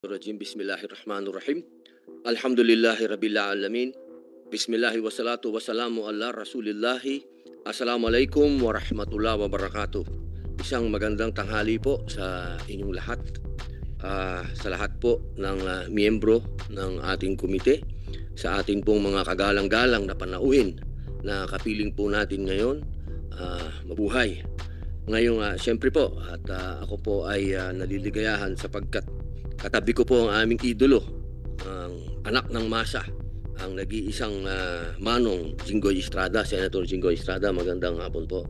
Rajim Bismillahirrahmanirrahim. Alhamdulillahi Rabbil Alamin. Bismillahi wassalatu wassalamu ala Rasulillahi. Assalamualaikum warahmatullahi wabarakatuh. Isang magandang tanghali po sa inyong lahat. Sa lahat po ng miyembro ng ating komite, sa ating pong mga kagalang-galang na panauhin na kapiling po natin ngayon, mabuhay. Ngayong siyempre po at ako po ay naliligayahan sapagkat katabi ko po ang aming idolo, ang anak ng masa, ang nag-iisang manong Jinggoy Estrada, Senator Jinggoy Estrada. Magandang hapon po.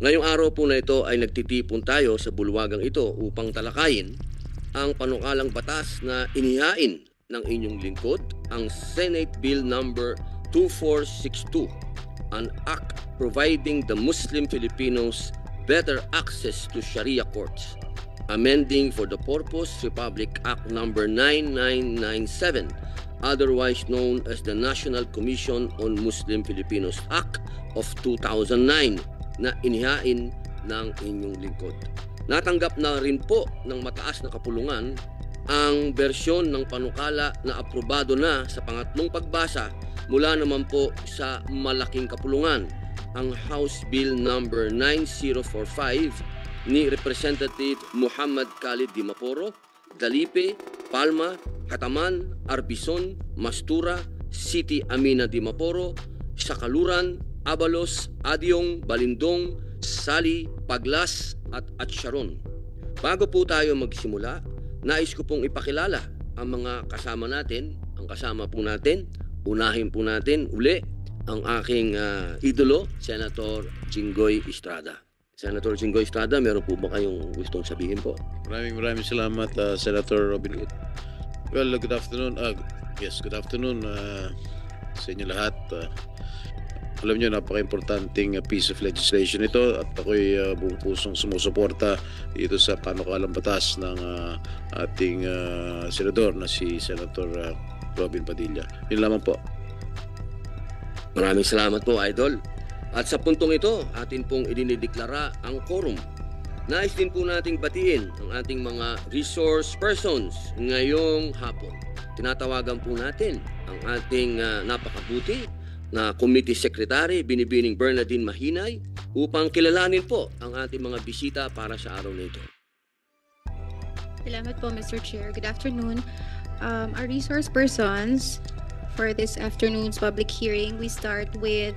Ngayong araw po na ito ay nagtitipon tayo sa bulwagang ito upang talakayin ang panukalang batas na inihain ng inyong lingkod, ang Senate Bill number 2462, an act providing the Muslim Filipinos better access to Sharia courts, amending for the purpose Republic Act number 9997, otherwise known as the National Commission on Muslim Filipinos Act of 2009, na inihain ng inyong lingkod. Natanggap na rin po ng mataas na kapulungan ang bersyon ng panukala na aprobado na sa pangatlong pagbasa mula naman po sa malaking kapulungan, ang House Bill number 9045 ni Representative Muhammad Khalid Dimaporo, Dalipe, Palma, Hataman, Arbison, Mastura, Siti Amina Dimaporo, Sakaluran, Abalos, Adyong, Balindong, Sali, Paglas at Sharon. Bago po tayo magsimula, nais ko pong ipakilala ang mga kasama natin. Ang kasama po natin, unahin po natin uli ang aking idolo, Senator Jinggoy Estrada. Senator Jinggoy Estrada, meron po ba kayong gustong sabihin po? Maraming salamat, Senator Robin Hood. Well, good afternoon. Good afternoon sa inyo lahat. Alam nyo, napaka-importanting piece of legislation ito at ako'y buong pusong sumusuporta dito sa panukalang batas ng ating senador na si Senator Robin Padilla. Yun lamang po. Maraming salamat po, Idol. At sa puntong ito, atin pong idinideklara ang quorum. Nais din po nating batiin ang ating mga resource persons ngayong hapon. Tinatawagan po natin ang ating napakabuti na Committee Secretary, Binibining Bernardine Mahinay, upang kilalanin po ang ating mga bisita para sa araw na ito. Salamat po, Mr. Chair. Good afternoon. Our resource persons for this afternoon's public hearing, we start with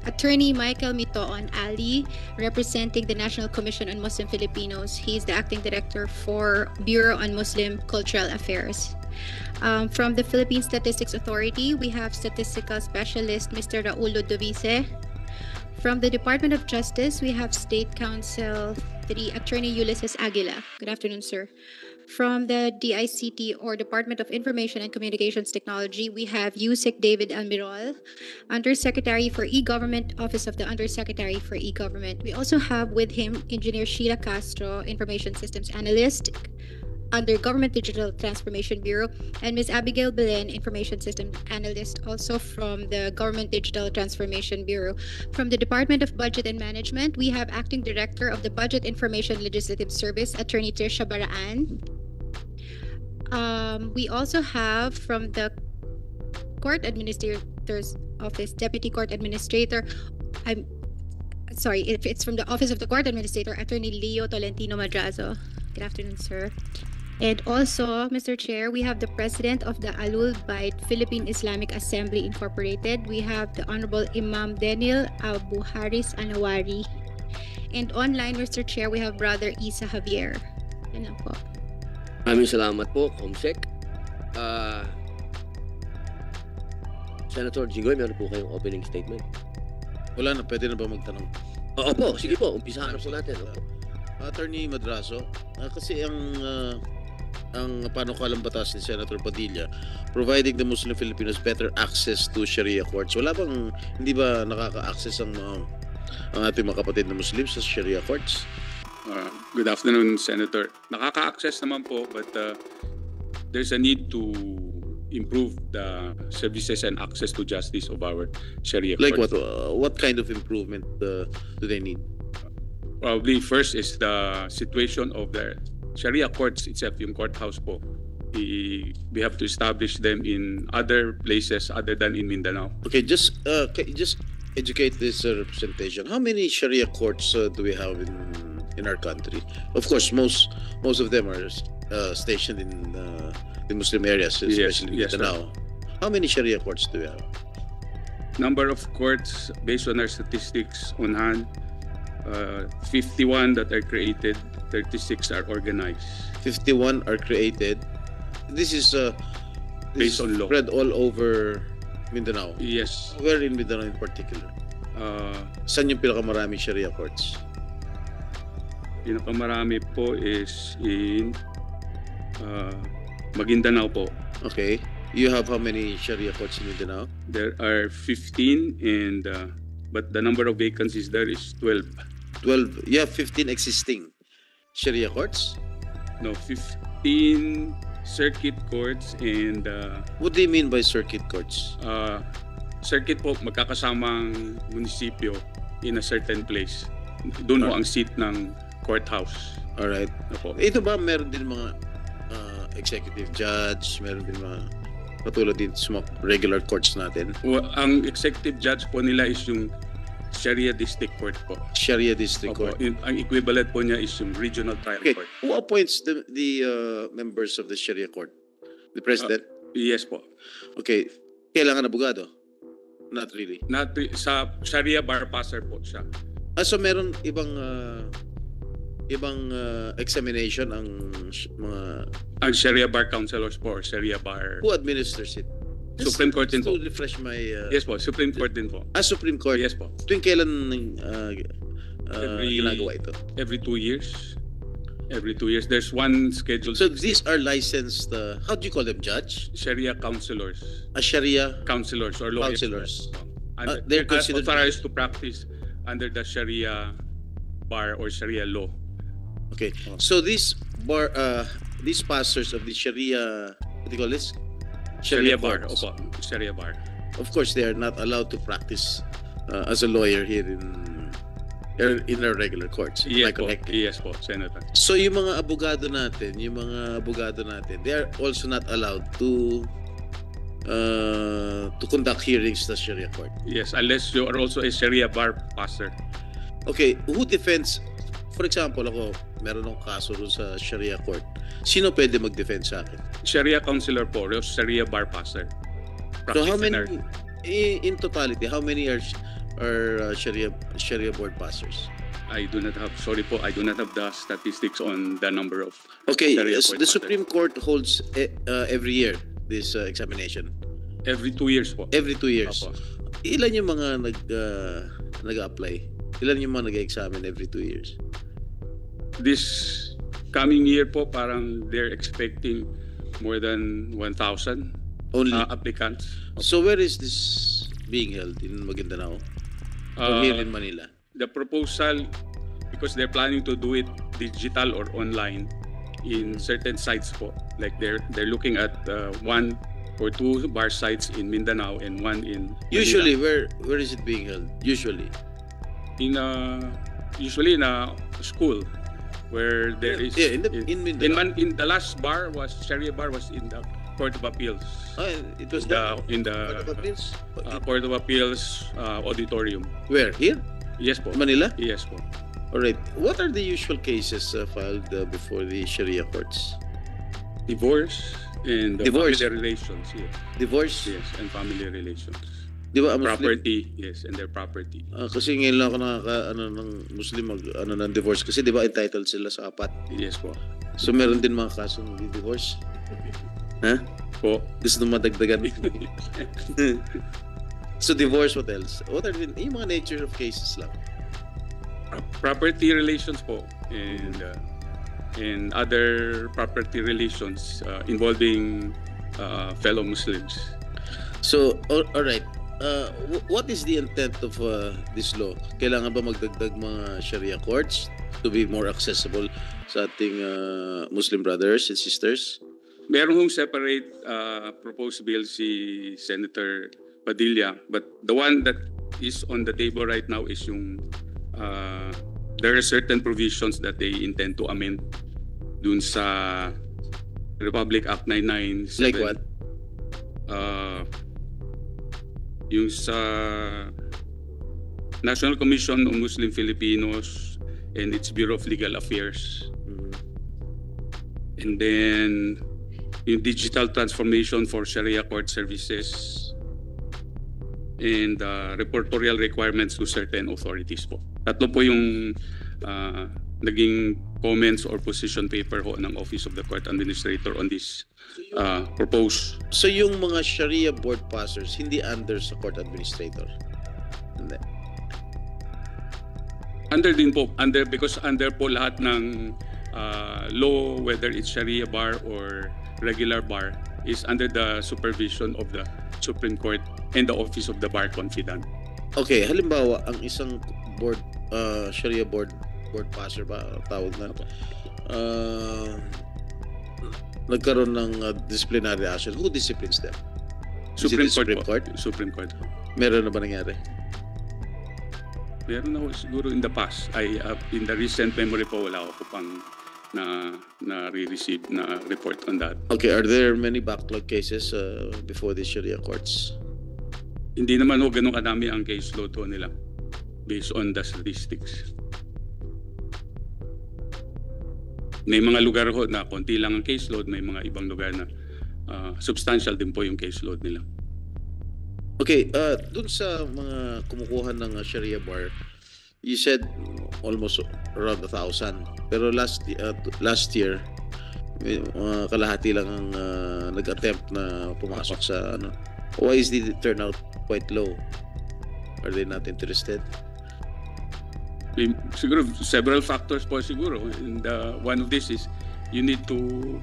Attorney Michael Mitoon Ali, representing the National Commission on Muslim Filipinos. He is the acting director for Bureau on Muslim Cultural Affairs. From the Philippine Statistics Authority, we have statistical specialist Mr. Raul Ludovice. From the Department of Justice, we have State Counsel 3 Attorney Ulysses Aguila. Good afternoon, sir. From the DICT, or Department of Information and Communications Technology, we have Yusek David Almirol, Undersecretary for E-Government, Office of the Undersecretary for E-Government. We also have with him Engineer Sheila Castro, Information Systems Analyst under Government Digital Transformation Bureau, and Ms. Abigail Belen, Information Systems Analyst, also from the Government Digital Transformation Bureau. From the Department of Budget and Management, we have Acting Director of the Budget Information Legislative Service, Attorney Trisha Baraan. We also have from the Court Administrator's Office, Deputy Court Administrator, it's from the Office of the Court Administrator, Attorney Leo Tolentino Madrazo. Good afternoon, sir. And also, Mr. Chair, we have the President of the Alul Bayt Philippine Islamic Assembly Incorporated. We have the Honorable Imam Daniel Abu Haris Anawari. And online, Mr. Chair, we have Brother Isa Javier. Yan lang po. Maraming salamat po, Comsec. Senator Jinggoy, meron po kayong opening statement? Wala na, pwede na ba magtanong? Oo po, sige po, umpisahan na po natin. Opo. Attorney Madrazo, kasi ang panukalang batas ni Senator Padilla, providing the Muslim Filipinos better access to Sharia courts. Hindi ba nakaka-access ang ating mga kapatid na Muslims sa Sharia courts? Good afternoon, Senator. Nakaka-access naman po, but there's a need to improve the services and access to justice of our Sharia Like courts. what kind of improvement do they need? Probably first is the situation of the Sharia courts itself, yung courthouse po, we have to establish them in other places other than in Mindanao. Okay, just educate this representation. How many Sharia courts do we have in our country? Of course, most of them are stationed in the Muslim areas, especially yes, Mindanao. How many Sharia courts do we have? Number of courts, based on our statistics on hand, 51 that are created, 36 are organized. 51 are created. This is Based on law. spread all over Mindanao. Yes. Where in Mindanao in particular? Saan yung pinakamaraming Sharia courts? Pinakamarami po is in Maguindanao po. Okay. You have how many Sharia courts in Mindanao? There are 15 and but the number of vacancies there is 12. 12. You have 15 existing Sharia courts? No, 15 circuit courts and What do you mean by circuit courts? circuit po magkakasamang munisipyo in a certain place. Doon po ang seat ng courthouse. Alright. Opo. Ito ba meron din mga executive judge, meron din mga katulad din sa mga regular courts natin? Ang executive judge po nila is yung Sharia District Court po. Sharia District Opo. Court. Ang equivalent po niya is yung Regional Trial Okay. Court. Who appoints the members of the Sharia Court? The president? Yes po. Okay. Kailangan abogado? Not really. Sa Sharia bar passer po siya. So meron ibang examination ang mga Ang Sharia bar counselors po or Sharia bar. who administers it? Supreme Court din po. To refresh my Yes po, Supreme Court din po. Supreme Court. Yes po. Tuwing kailan Every- ginagawa ito? Every 2 years. Every 2 years. There's one scheduled So these are licensed how do you call them, judge? Sharia counselors. Sharia Counselors or lawyers. counselors. And They're considered- authorized to practice under the Sharia bar or Sharia law. Okay. So these pastors of the Sharia, what do you call this? Sharia bar. courts. Opo. Sharia bar. Of course, they are not allowed to practice as a lawyer here in our regular courts. Am I Yes po. correct? Yes po, Senator. So yung mga abogado natin, they are also not allowed to conduct hearings sa Sharia court. Yes, unless you are also a Sharia bar passer. Okay, who defends? For example, ako, meron akong kaso rin sa Sharia court. Sino pwede mag-defend sa akin? Sharia counselor po, or Sharia bar passer. So how many, Practitioner. in totality, how many are Sharia board pastors? I do not have the statistics on the number of Okay, Sharia court the pastors. Supreme Court holds every year this examination. Every 2 years po. Every 2 years. Opo. Ilan yung mga nag-apply? Ilan yung mga nag-examine every 2 years? This coming year po, parang they're expecting more than 1,000 Only. applicants. So where is this being held? In Maguindanao? Or here in Manila? The proposal, because they're planning to do it digital or online in certain sites po. Like they're looking at 1 or 2 bar sites in Mindanao and 1 in Manila. Usually, where is it being held? Usually usually in a school where there is in Mindanao. in the last bar was Sharia bar was in the Court of Appeals. It was In the Court of Appeals? Court of Appeals auditorium. Where? Here? Yes po. Manila? Yes po. Alright. What are the usual cases filed before the Sharia courts? Divorce and Divorce. family relations. Yes. Divorce? Yes, and family relations. Di ba, Muslim? Property, yes, and their property. Kasi ngayon lang ako ng Muslim ng divorce kasi di ba entitled sila sa apat. Yes po. So meron din mga kasong divorce. Ha? Po. Gusto nung madagdagan. So divorce, what else? What are yung mga nature of cases lang? Property relations po and other property relations involving fellow Muslims. So, all right. What is the intent of this law? Kailangan ba magdagdag mga Sharia courts to be more accessible sa ating Muslim brothers and sisters? Meron hong separate proposed bill si Senator Padilla, but the one that is on the table right now is yung there are certain provisions that they intend to amend dun sa Republic Act 997. Like what? Yung sa National Commission on Muslim Filipinos and its Bureau of Legal Affairs. And then yung digital transformation for Sharia court services and reportorial requirements to certain authorities po. Tatlo po yung naging comments or position paper ho ng Office of the Court Administrator on this proposed. So yung mga Sharia board passers, hindi under sa court administrator? Hindi. Under din po, because under po lahat ng law, whether it's Sharia bar or regular bar, is under the supervision of the Supreme Court and the Office of the Bar Confidant. Okay, halimbawa, ang isang board, Sharia board passer ba, tawag na, nagkaroon ng disciplinary action. Who disciplines them? Supreme Is it the Court Supreme po. Supreme Court. Meron na ba nangyari? Meron na ho siguro in the past. In the recent memory po, wala ko pang na-receive na report on that. Okay, are there many backlog cases before the Sharia courts? Hindi naman ho ganun kadami ang caseload ho nila based on the statistics. May mga lugar ho na konti lang ang caseload, may mga ibang lugar na substantial din po yung caseload nila. Okay, dun sa mga kumukuha ng Sharia bar, you said almost around 1,000. Pero last year, may kalahati lang ang nag-attempt na pumasok sa ano. Why is the turnout quite low? Are they not interested? Siguro several factors po siguro. And one of this is you need to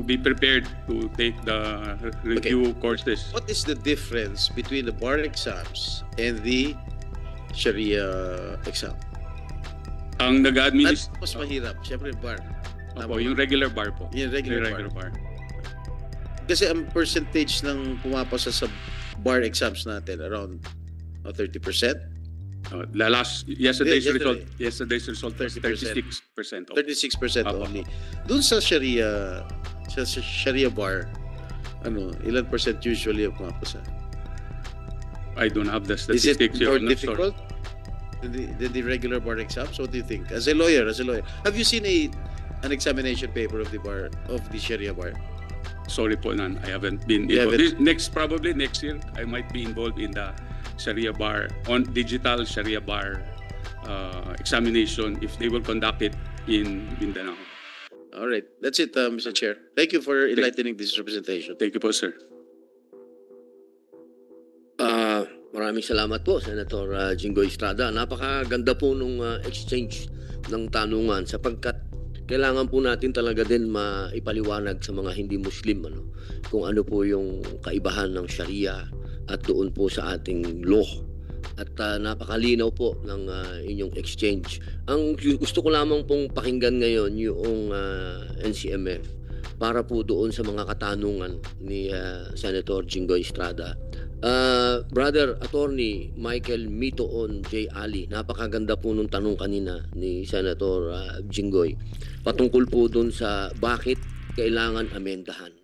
be prepared to take the review courses. What is the difference between the bar exams and the Sharia exam? Ang nag-administrate Mas mahirap, syempre bar. po, yung regular bar po. Yung regular bar. Kasi ang percentage ng pumapasa sa bar exams natin around 30%. Yesterday's Yesterday. result was 36%. 36% Apo. only. Doon sa Sharia bar, ilan percent usually ang pumapasa? I don't have the Is it statistics. more I'm not sure. difficult than the regular bar exams? What do you think? As a lawyer, have you seen an examination paper of the Sharia bar? Sorry po, Nan. I haven't been You involved. Probably next year, I might be involved in the Sharia bar, on digital Sharia bar examination if they will conduct it in Mindanao. All right. That's it, Mr. Chair. Thank you for enlightening this representation. Thank you po, sir. Maraming salamat po, Senator Jinggoy Estrada. Napakaganda po nung exchange ng tanungan sapagkat kailangan po natin talaga din maipaliwanag sa mga hindi Muslim kung ano po yung kaibahan ng Sharia at doon po sa ating law. At napakalinaw po ng inyong exchange. Ang gusto ko lamang pong pakinggan ngayon yung NCMF para po doon sa mga katanungan ni Senator Jinggoy Estrada. Brother Attorney Michael Mitoon J. Ali, napakaganda po nung tanong kanina ni Senator Jinggoy patungkol po doon sa bakit kailangan amendahan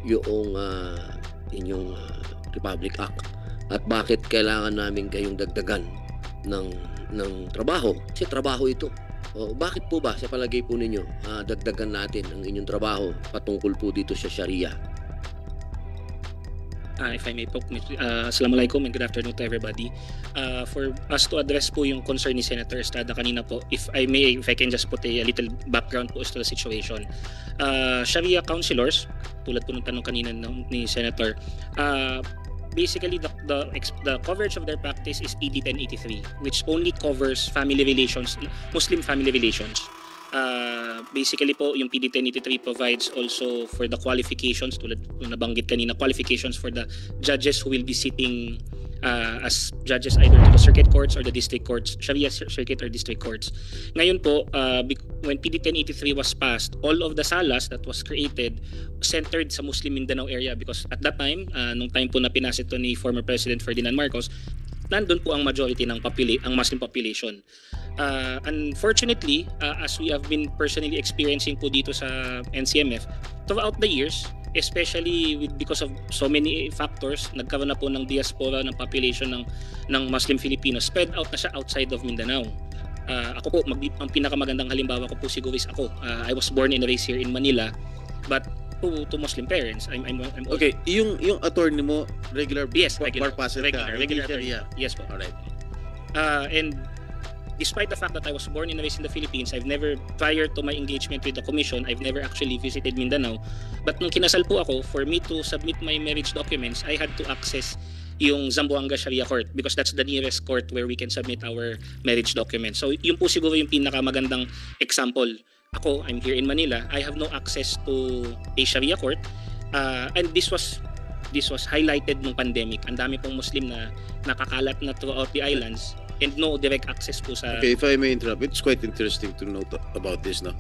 yung inyong Republic Act at bakit kailangan namin kayong dagdagan ng trabaho kasi trabaho ito. Bakit po ba sa palagay po ninyo dagdagan natin ang inyong trabaho patungkol po dito sa Sharia? If I may po, Assalamualaikum and good afternoon to everybody. For us to address po yung concern ni Senator Estrada kanina po, if I can just put a little background po as to the situation. Sharia counselors, tulad po ng tanong kanina ni Senator, basically the coverage of their practice is ED 1083, which only covers family relations, Muslim family relations. Basically po, yung PD 1083 provides also for the qualifications, tulad yung nabanggit kanina, qualifications for the judges who will be sitting as judges either to the circuit courts or the district courts, Sharia circuit or district courts. Ngayon po, when PD 1083 was passed, all of the salas that was created centered sa Muslim Mindanao area because at that time, nung time po na pinasa ito ni former President Ferdinand Marcos, nandun po ang majority ng ang Muslim population. Unfortunately, as we have been personally experiencing po dito sa NCMF, throughout the years, especially because of so many factors, nagkaroon na po ng diaspora ng population ng Muslim Filipinos. Spread out na siya outside of Mindanao. Ako po, ang pinakamagandang halimbawa ko po siguro is ako. I was born and raised here in Manila, but to Muslim parents. I'm Okay, yung attorney mo, regular Yes, bar regular. passer ka. Regular. Hindi Sharia. Yes po. Alright. And despite the fact that I was born and raised in the Philippines, prior to my engagement with the commission, I've never actually visited Mindanao. But nung kinasal po ako, for me to submit my marriage documents, I had to access yung Zamboanga Sharia Court because that's the nearest court where we can submit our marriage documents. So yun po siguro yung pinakamagandang example. Ako, I'm here in Manila. I have no access to a Sharia court. And this was highlighted nung pandemic. Ang dami pong Muslim na nakakalat na throughout the islands and no direct access po sa... Okay, if I may interrupt, it's quite interesting to note about this now.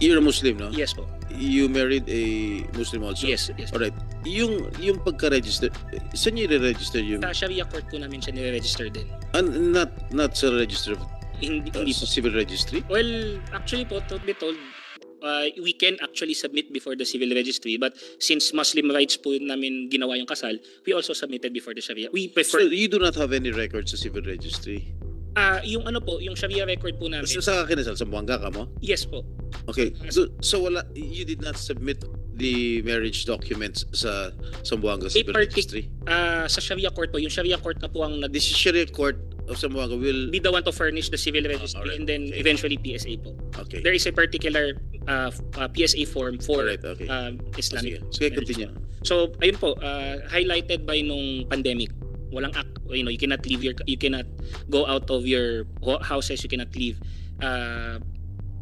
You're a Muslim, no? Yes po. You married a Muslim also? Yes. Alright. Yung pagka-register, saan niyo i-register yung... Sa Sharia court po namin siya nire-register din. Not sa register of Hindi po. civil registry? Well, actually po, to be told, we can actually submit before the civil registry, but since Muslim rights po namin ginawa yung kasal, we also submitted before the Sharia. We So prefer you do not have any records sa civil registry? yung yung Sharia record po namin. So, sa kinasal, sa Buanga ka mo? Yes po. Okay. So you did not submit the marriage documents sa Zamboanga Civil Registry? Sa Sharia court po, yung Sharia court na po ang This Sharia Court of Zamboanga will... be the one to furnish the civil registry alright. and then Okay. eventually PSA po. Okay. There is a particular PSA form for Alright, okay. Islamic. Sige, marriage. continue. So ayun po, highlighted by nung pandemic. Walang you cannot leave you cannot go out of your houses, you cannot leave.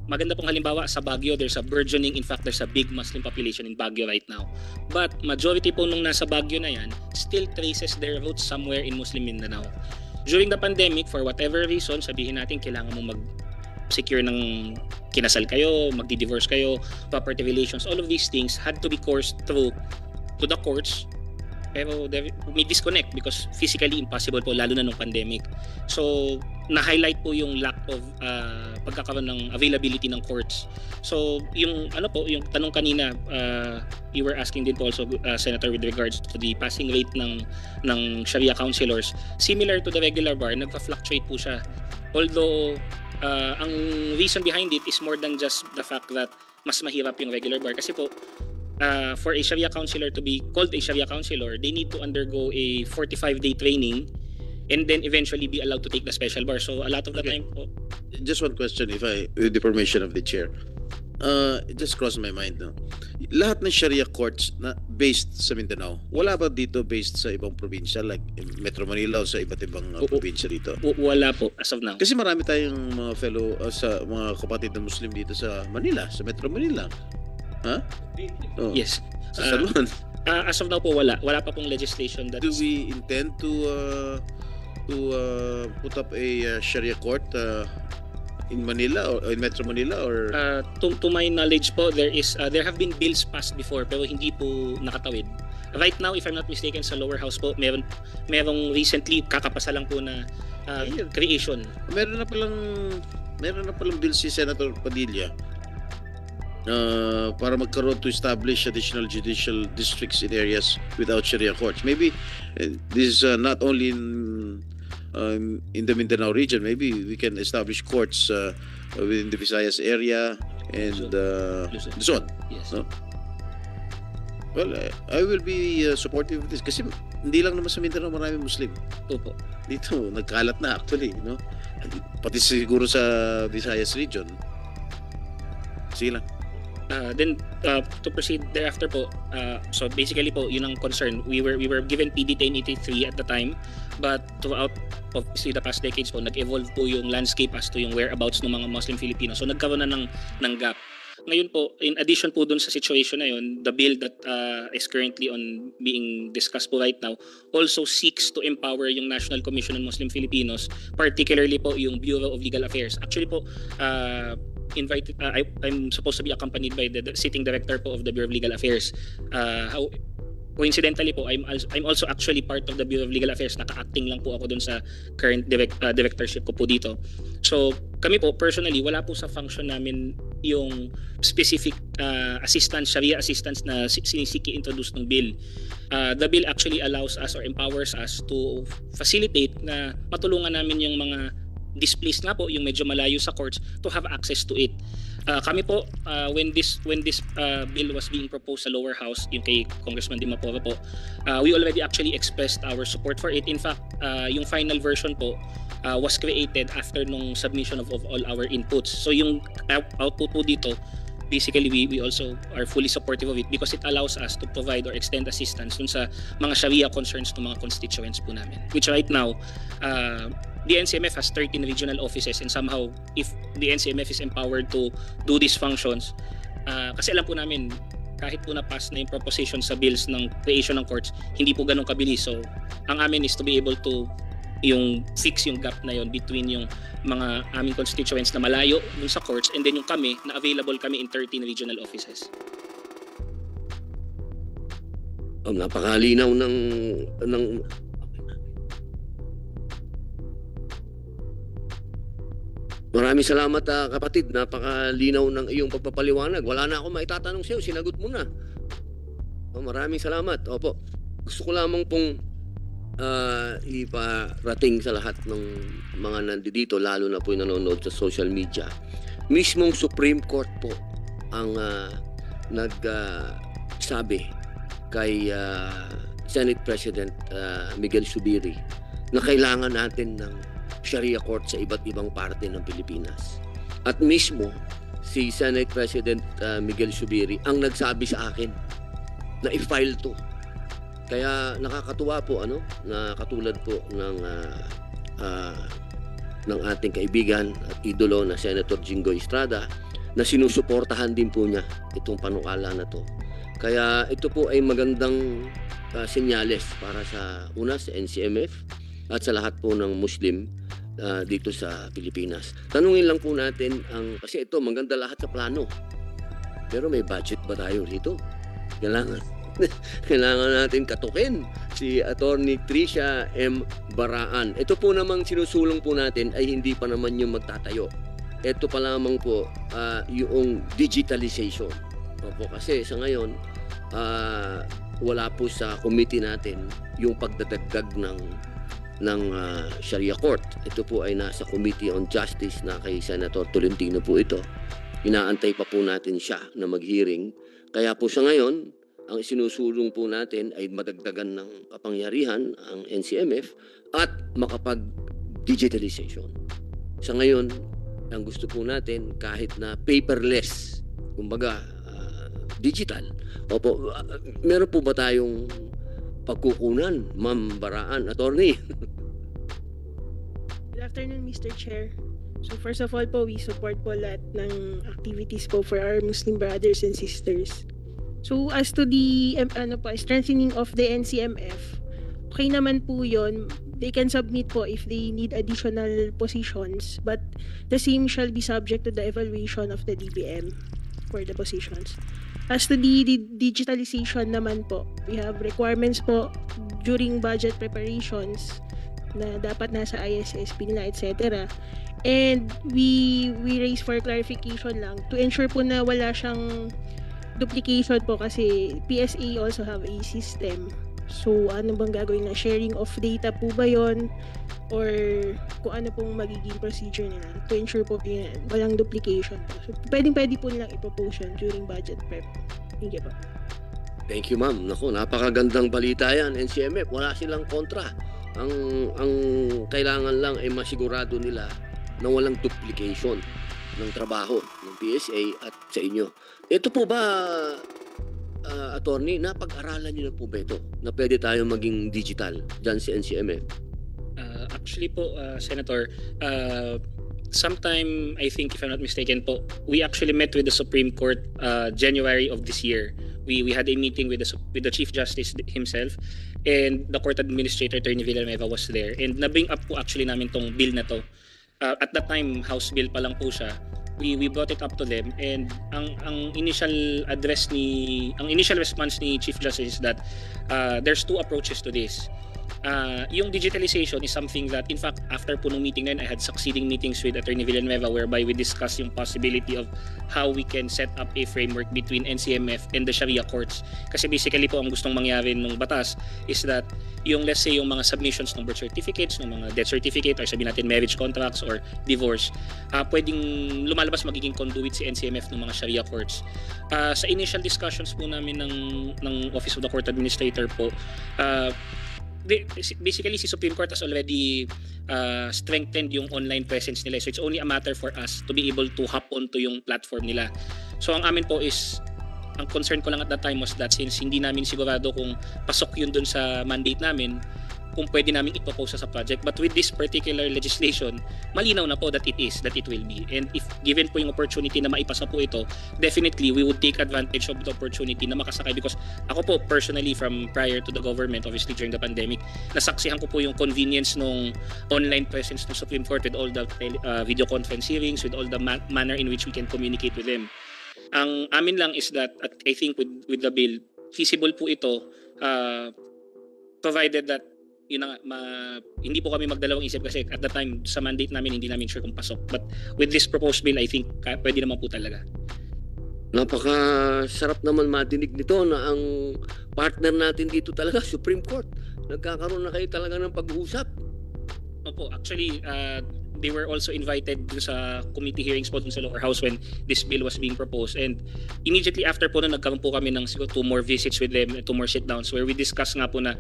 Maganda pong halimbawa sa Baguio, there's a burgeoning, in fact there's a big Muslim population in Baguio right now. But majority po nung nasa Baguio na yan still traces their roots somewhere in Muslim Mindanao. During the pandemic, for whatever reason, sabihin natin kailangan mo secure ng kinasal kayo, magdi-divorce kayo, property relations, all of these things had to be coursed through to the courts. Pero may disconnect because physically impossible po lalo na nung pandemic. So na-highlight po yung lack of pagkakaroon ng availability ng courts. So yung yung tanong kanina, you were asking din po also Senator with regards to the passing rate ng Sharia counselors. Similar to the regular bar, nagfa-fluctuate po siya. Although ang reason behind it is more than just the fact that mas mahirap yung regular bar kasi po for a Sharia counselor to be called a Sharia counselor, they need to undergo a 45-day training and then eventually be allowed to take the special bar. So a lot of the Okay. time po. Just one question, with the permission of the chair. It just crossed my mind, no? Lahat ng Sharia courts na based sa Mindanao, wala ba dito based sa ibang probinsya like Metro Manila o sa iba't ibang probinsya dito? Wala po as of now. Kasi marami tayong mga fellow sa mga kapatid na Muslim dito sa Manila, sa Metro Manila. Ha? Oh. Yes. Sa Salon. As of now po wala. Wala pa pong legislation that Do we intend to put up a Sharia court in Manila or in Metro Manila or to my knowledge po there have been bills passed before pero hindi po nakatawid. Right now if I'm not mistaken sa lower house po merong recently kakapasa lang po na creation. meron na palang bill si Senator Padilla para magkaroon to establish additional judicial districts in areas without Sharia courts. Maybe this is not only in the Mindanao region. Maybe we can establish courts within the Visayas area and Luzon. Yes. No? Well, I will be supportive of this kasi hindi lang naman sa Mindanao marami Muslim. Po. Dito nagkalat na actually, no? Pati siguro sa Visayas region. Sige lang. Then to proceed thereafter po, so basically po yun ang concern. We were given PD 1083 at the time, but throughout obviously the past decades po nag-evolve po yung landscape as to yung whereabouts ng mga Muslim Filipinos. So nagkaroon na ng gap. Ngayon po, in addition po dun sa situation na yun, the bill that is currently on being discussed po right now also seeks to empower yung National Commission on Muslim Filipinos, particularly po yung Bureau of Legal Affairs. Actually po, invited. I'm supposed to be accompanied by the sitting director po of the Bureau of Legal Affairs. coincidentally po, I'm also actually part of the Bureau of Legal Affairs. Naka-acting lang po ako dun sa current directorship ko po dito. So kami po personally, wala po sa function namin yung specific assistance, Sharia assistance na sinisiki introduce ng bill. The bill actually allows us or empowers us to facilitate na matulungan namin yung mga displaced nga po, yung medyo malayo sa courts, to have access to it. Kami po, when this bill was being proposed sa lower house, yung kay Congressman Dimapova po, we already actually expressed our support for it. In fact, yung final version po was created after nung submission of all our inputs. So yung output po dito, basically we also are fully supportive of it because it allows us to provide or extend assistance dun sa mga Sharia concerns ng mga constituents po namin. Which right now, the NCMF has 13 regional offices, and somehow if the NCMF is empowered to do these functions, kasi alam po namin kahit po na-pass na yung proposition sa bills ng creation ng courts, hindi po ganun kabilis. So ang amin is to be able to yung fix yung gap na yon between yung mga aming constituents na malayo dun sa courts and then yung kami na available kami in 13 regional offices. Napakalinaw ng Maraming salamat kapatid, napakalinaw ng iyong pagpapaliwanag. Wala na akong maitatanong sa iyo, sinagot mo na. Maraming salamat. Opo. Gusto ko lamang pong iparating sa lahat ng mga nandito, lalo na po yung nanonood sa social media. Mismong Supreme Court po ang nagsabi kay Senate President Miguel Zubiri na kailangan natin ng Sharia court sa iba't ibang parte ng Pilipinas. At mismo si Senate President Miguel Zubiri ang nagsabi sa akin na i-file to. Kaya nakakatuwa po na katulad po ng ating kaibigan at idolo na Senator Jinggoy Estrada na sinusuportahan din po niya itong panukala na to. Kaya ito po ay magandang senyales para sa sa NCMF at sa lahat po ng Muslim dito sa Pilipinas. Tanungin lang po natin kasi ito maganda lahat sa plano. Pero may budget ba tayo rito? Kailangan natin katukin si Attorney Tricia M. Baraan. Ito po namang sinusulong po natin ay hindi pa naman yung magtatayo. Ito pa lamang po yung digitalization. Opo, kasi sa ngayon wala po sa committee natin yung pagdadagdag ng Sharia Court. Ito po ay nasa Committee on Justice na kay Senator Tolentino po ito. Inaantay pa po natin siya na mag-hearing. Kaya po sa ngayon, ang sinusulong po natin ay madagdagan ng kapangyarihan ang NCMF at makapag-digitalization. Sa ngayon, ang gusto po natin kahit na paperless, kumbaga digital. Opo, meron po ba tayong pagkukunan, Ma'am Baraan, Attorney? Good afternoon, Mr. Chair. So first of all po, we support po lahat ng activities po for our Muslim brothers and sisters. So as to the strengthening of the NCMF, okay naman po yun. They can submit po if they need additional positions, but the same shall be subject to the evaluation of the DBM for the positions. As to the digitalization naman po, we have requirements po during budget preparations na dapat nasa ISSP nila, etc. And we raise for clarification lang to ensure po na wala siyang duplication po kasi PSA also have a system. So ano bang gagawin na sharing of data po ba yon or kung ano pong magiging procedure nila to ensure po walang duplication po. So pwede po nilang i-propose yun during budget prep. Thank you po. Thank you, ma'am. Naku, napakagandang balita yan. NCMF, wala silang kontra. Ang kailangan lang ay masigurado nila na walang duplication ng trabaho ng PSA at sa inyo. Ito po ba, Attorney, napag-aralan niyo na po ba ito na pwede tayo maging digital dyan sa NCMF? Actually po, Senator, sometime, I think if I'm not mistaken po, we actually met with the Supreme Court January of this year. We had a meeting with the Chief Justice himself, and the Court Administrator Attorney Villanueva was there. And nabring up po actually namin tong bill na to. At that time, House bill pa lang po siya. we brought it up to them, and ang initial response ni Chief Justice is that there's two approaches to this. Yung digitalization is something that, in fact, after po nung meeting na yun, I had succeeding meetings with Attorney Villanueva whereby we discussed yung possibility of how we can set up a framework between NCMF and the Sharia courts. Kasi basically po ang gustong mangyari ng batas is that yung, let's say, yung mga submissions ng birth certificates, ng mga death certificate, or sabihin natin marriage contracts or divorce, pwedeng lumalabas, magiging conduit si NCMF ng mga Sharia courts. Sa initial discussions po namin ng Office of the Court Administrator po, basically si Supreme Court has already strengthened yung online presence nila, so it's only a matter for us to be able to hop onto yung platform nila. So ang amin po is, ang concern ko lang at that time was that since hindi namin sigurado kung pasok yun dun sa mandate namin, kung pwede namin ipropose sa project. But with this particular legislation, malinaw na po that it will be. And if given po yung opportunity na maipasa po ito, definitely we would take advantage of the opportunity na makasakay, because ako po personally from prior to the government, obviously during the pandemic, nasaksihan ko po yung convenience nung online presence ng Supreme Court with all the video conference hearings, with all the manner in which we can communicate with them. Ang amin lang is that, at I think with the bill, feasible po ito provided that hindi po kami magdalawang isip, kasi at the time sa mandate namin hindi namin sure kung pasok, but with this proposed bill I think pwede naman po talaga. Napakasarap naman madinig nito na ang partner natin dito talaga Supreme Court. Nagkakaroon na kayo talaga ng pag-uusap. Opo, actually they were also invited sa committee hearings po dun sa lower house when this bill was being proposed, and immediately after po nagkaroon po kami ng siguro 2 more visits with them, 2 more sit-downs where we discussed nga po na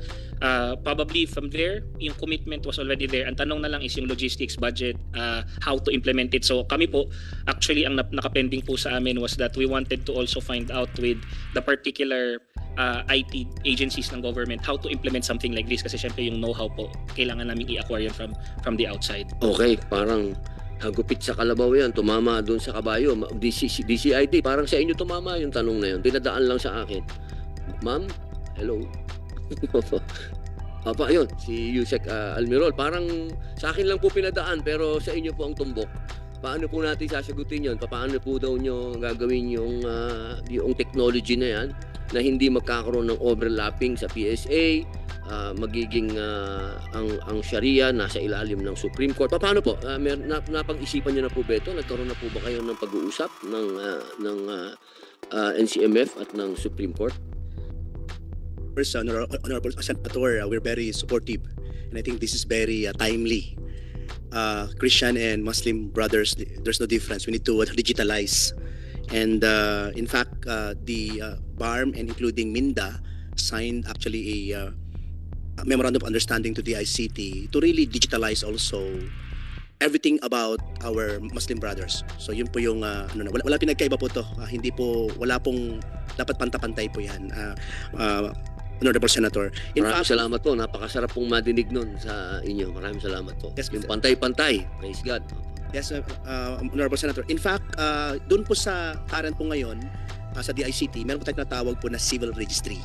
probably from there yung commitment was already there. Ang tanong na lang is yung logistics, budget, how to implement it. So kami po actually ang nakapending po sa amin was that we wanted to also find out with the particular IT agencies ng government how to implement something like this, kasi syempre yung know-how po kailangan namin i-acquire yun from the outside. Okay, parang hagupit sa kalabaw yan, tumama doon sa kabayo. DCID, parang sa inyo tumama yung tanong na yun. Dinadaan lang sa akin. Ma'am, hello. Papa, yun, si Yusek Almirol, parang sa akin lang po pinadaan pero sa inyo po ang tumbok. Paano po natin sasagutin yun? Paano po daw nyo gagawin yung technology na yan na hindi magkakaroon ng overlapping sa PSA, magiging ang Sharia nasa ilalim ng Supreme Court. Paano po? Napag-isipan niyo na po ba ito? Nagkaroon na po ba kayo ng pag-uusap ng NCMF at ng Supreme Court? First, Honorable Senator, we're very supportive, and I think this is very timely. Christian and Muslim brothers, there's no difference. We need to digitalize. And in fact, the BARM and including MINDA signed actually a memorandum of understanding to the ICT to really digitalize also everything about our Muslim brothers. So yun po yung wala pinagkaiba po to. Wala pong dapat pantay po yan. Honorable Senator. Maraming salamat po. Napakasarap pong madinig nun sa inyo. Maraming salamat po. Yes, yung pantay-pantay. Praise God. Yes, Honorable Senator. In fact, doon po sa current po ngayon, sa DICT, meron po tayong natawag po na civil registry.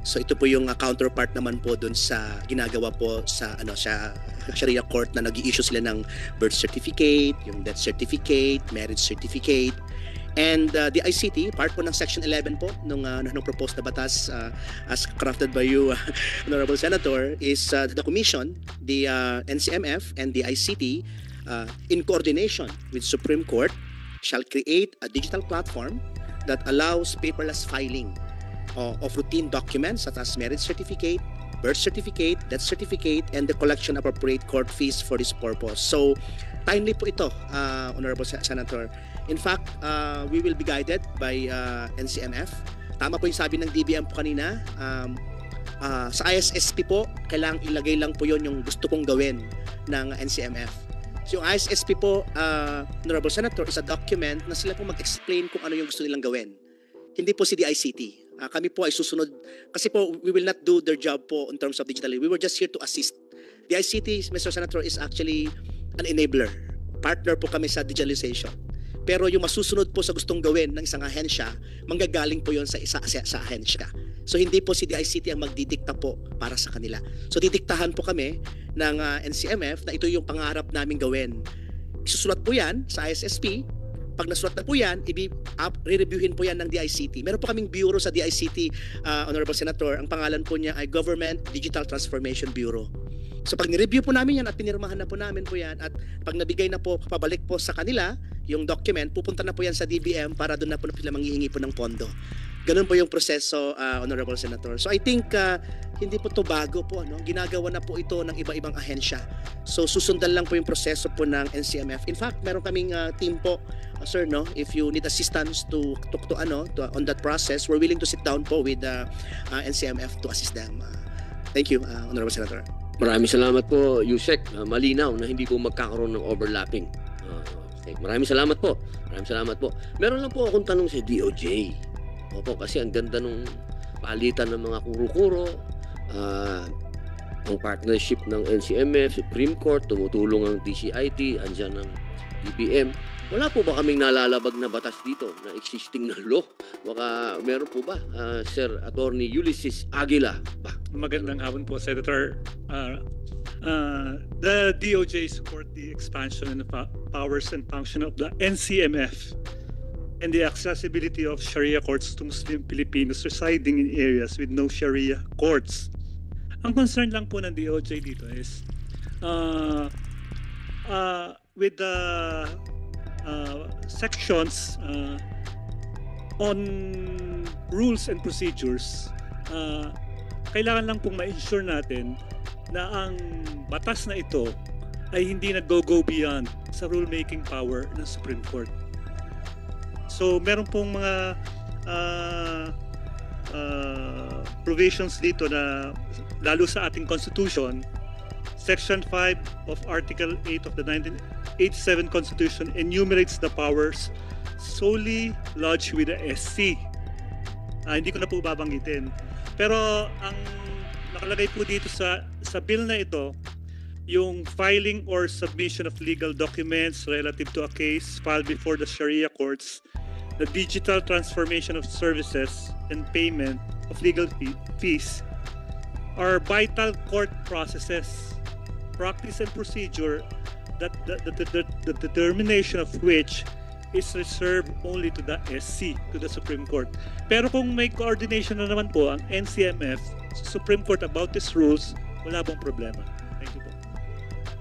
So ito po yung counterpart naman po doon sa ginagawa po sa sa Sharia court na nag-i-issue sila ng birth certificate, yung death certificate, marriage certificate. And the ICT, part po ng Section 11 po nung proposed na batas as crafted by you, Honorable Senator, is the Commission, the NCMF, and the ICT, in coordination with Supreme Court, shall create a digital platform that allows paperless filing of routine documents such as marriage certificate, birth certificate, death certificate, and the collection of appropriate court fees for this purpose. So, timely po ito, Honorable Senator. In fact, we will be guided by NCMF. Tama po yung sabi ng DBM po kanina. Sa ISSP po, kailangang ilagay lang po yon yung gusto kong gawin ng NCMF. So yung ISSP po, Honorable Senator, is a document na sila po mag-explain kung ano yung gusto nilang gawin. Hindi po si DICT. Kami po ay susunod. Kasi po, we will not do their job po in terms of digitally. We were just here to assist. The ICT, Mr. Senator, is actually an enabler. Partner po kami sa digitalization. Pero yung masusunod po sa gustong gawin ng isang ahensya, manggagaling po yon sa ahensya. So hindi po si DICT ang magdidikta po para sa kanila. So didiktahan po kami ng NCMF na ito yung pangarap namin gawin. Isusulat po yan sa ISSP pag nasulat na po yan, re-reviewin po yan ng DICT. Meron po kaming bureau sa DICT, Honorable Senator. Ang pangalan po niya ay Government Digital Transformation Bureau. So pag ni-review po namin yan at pinirmahan na po namin po yan at pag nabigay na po, pabalik po sa kanila yung document, pupunta na po yan sa DBM para doon na po sila manghihingi po ng pondo. Ganun po yung proseso, Honorable Senator. So I think hindi po to bago po, no? Ginagawa na po ito ng iba-ibang ahensya. So susundan lang po yung proseso po ng NCMF. In fact, meron kaming team po, sir, no? If you need assistance on that process, we're willing to sit down po with NCMF to assist them. Thank you, Honorable Senator. Maraming salamat po, Yusek. Malinaw na hindi po magkakaroon ng overlapping. Okay. Maraming salamat po. Meron lang po akong tanong sa DOJ. Opo, kasi ang ganda nung palitan ng mga kuro-kuro, ang partnership ng NCMF, Supreme Court, tumutulong ang DCIT, andyan ang DBM. Wala po ba kaming nalalabag na batas dito na existing na law? Baka meron po ba, Sir Attorney Ulysses Aguila? Magandang hapon po, Senator. The DOJ support the expansion and the powers and function of the NCMF and the accessibility of Sharia courts to Muslim Filipinos residing in areas with no Sharia courts. Ang concern lang po ng DOJ dito is with the sections on rules and procedures, kailangan lang pong ma-ensure natin na ang batas na ito ay hindi nag-go beyond sa rulemaking power ng Supreme Court. So meron pong mga provisions dito na lalo sa ating Constitution, Section 5 of Article 8 of the 1987 Constitution enumerates the powers solely lodged with the SC. Hindi ko na po babanggitin. Pero ang nakalagay po dito sa bill na ito, yung filing or submission of legal documents relative to a case filed before the Sharia courts, the digital transformation of services and payment of legal fees are vital court processes, practice and procedure that the determination of which is reserved only to the SC, to the Supreme Court. Pero kung may coordination na naman po ang NCMF sa Supreme Court about these rules, wala pong problema. Thank you po.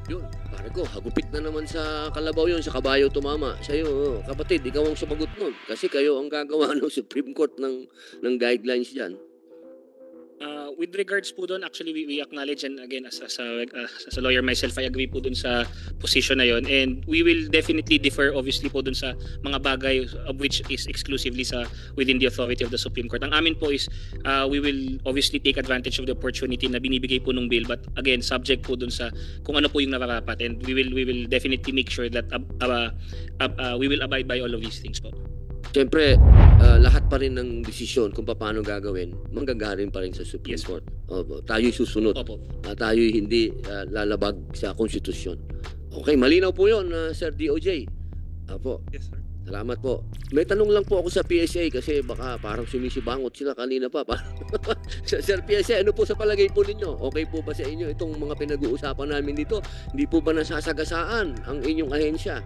Yun, pare ko, hagupit na naman sa kalabaw yun, sa kabayo tumama. Sa'yo, kapatid, ikaw ang sumagot nun. Kasi kayo ang gagawa ng Supreme Court ng guidelines dyan. With regards po doon, actually we acknowledge, and again as a lawyer myself, I agree po doon sa position na yon, and we will definitely differ obviously po doon sa mga bagay of which is exclusively within the authority of the Supreme Court. Ang amin po is we will obviously take advantage of the opportunity na binibigay po ng bill, but again subject po doon sa kung ano po yung nararapat, and we will definitely make sure that we will abide by all of these things po. Siyempre, lahat pa rin ng desisyon kung paano gagawin, manggagaling pa rin sa Supreme Court. Tayo'y susunod. Opo. Tayo'y hindi lalabag sa konstitusyon. Okay, malinaw po yun, Sir DOJ. Opo. Yes, sir. Salamat po. May tanong lang po ako sa PSA kasi baka parang sumisibangot sila kanina pa. Sir PSA, ano po sa palagay po ninyo? Okay po ba sa inyo itong mga pinag-uusapan namin dito? Hindi po ba nasasagasaan ang inyong ahensya?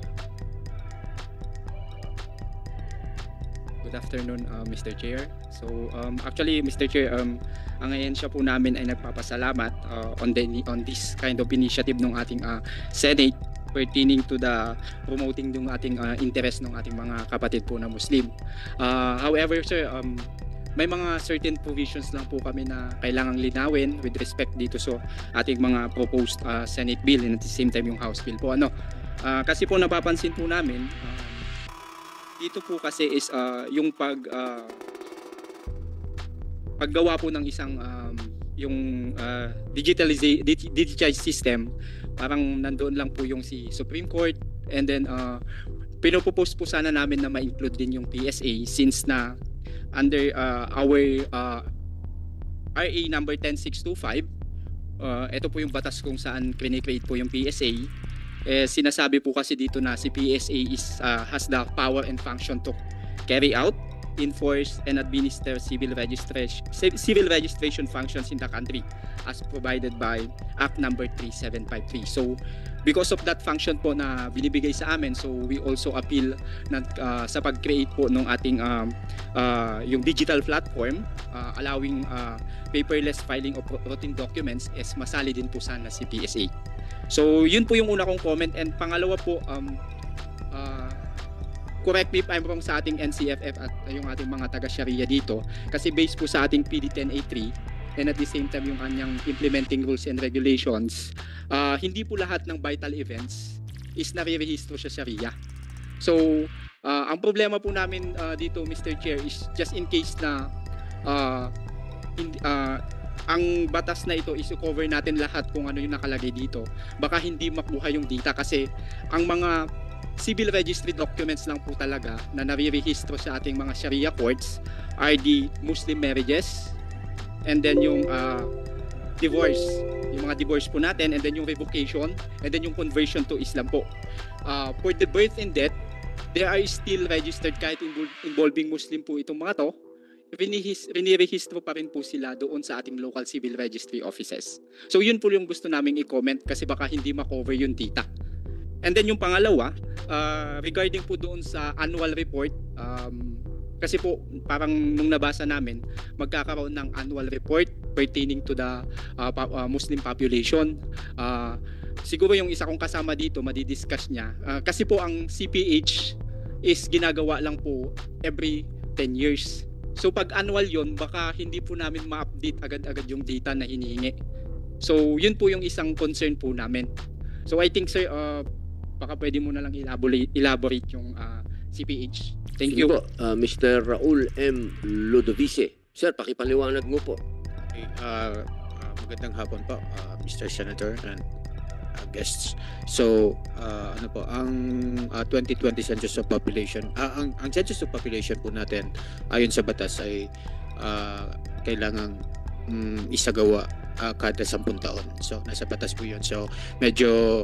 Good afternoon, Mr. Chair. So, actually, Mr. Chair, ang ahensya po namin ay nagpapasalamat on this kind of initiative ng ating Senate pertaining to the promoting ng ating interest ng ating mga kapatid po na Muslim. However, sir, may mga certain provisions lang po kami na kailangang linawin with respect dito sa ating mga proposed Senate bill and at the same time yung House bill po. Kasi po napapansin po namin, dito po kasi is yung paggawa po ng isang yung digitized system, parang nandoon lang po yung si Supreme Court, and then pinopropose po sana namin na ma-include din yung PSA since na under our RA number 10625, ito po yung batas kung saan create po yung PSA. Sinasabi po kasi dito na si PSA has the power and function to carry out, enforce, and administer civil registration functions in the country as provided by Act number 3753. So because of that function po na binibigay sa amin, so we also appeal na, sa pag-create po ng ating yung digital platform, allowing paperless filing of routine documents is masali din po sana si PSA. So yun po yung una kong comment. And pangalawa po, correct me if I'm wrong sa ating NCFF at yung ating mga taga-Sharia dito, kasi based po sa ating PD 10A3 and at the same time yung kanyang implementing rules and regulations, hindi po lahat ng vital events is nare-rehistro sa Sharia. So ang problema po namin dito, Mr. Chair, is just in case na ang batas na ito is cover natin lahat kung ano yung nakalagay dito, baka hindi makuha yung data, kasi ang mga civil registry documents lang po talaga na nare-rehistro sa ating mga Sharia courts are the Muslim marriages, and then yung divorce, yung mga divorce po natin, and then yung revocation, and then yung conversion to Islam po. For the birth and death, they are still registered kahit involving Muslim po itong mga to, rinirehistro pa rin po sila doon sa ating local civil registry offices. So yun po yung gusto naming i-comment, kasi baka hindi ma-cover yung data. And then yung pangalawa, regarding po doon sa annual report, kasi po parang nung nabasa namin, magkakaroon ng annual report pertaining to the Muslim population. Siguro yung isa kong kasama dito, madidiscuss niya. Kasi po ang CPH is ginagawa lang po every 10 years. So pag annual yon, baka hindi po namin ma-update agad-agad yung data na hinihingi. So yun po yung isang concern po namin. So I think, sir, baka pwede mo na lang elaborate yung CPH. Thank you. Po, Mr. Raul M. Ludovice. Sir, pakipaliwanag mo po. Okay, magandang hapon po, Mr. Senator and guests. So, ano po, ang 2020 Census of Population, ang Census of Population po natin, ayon sa batas ay kailangang isagawa kada 10 taon. So nasa batas po 'yun. So medyo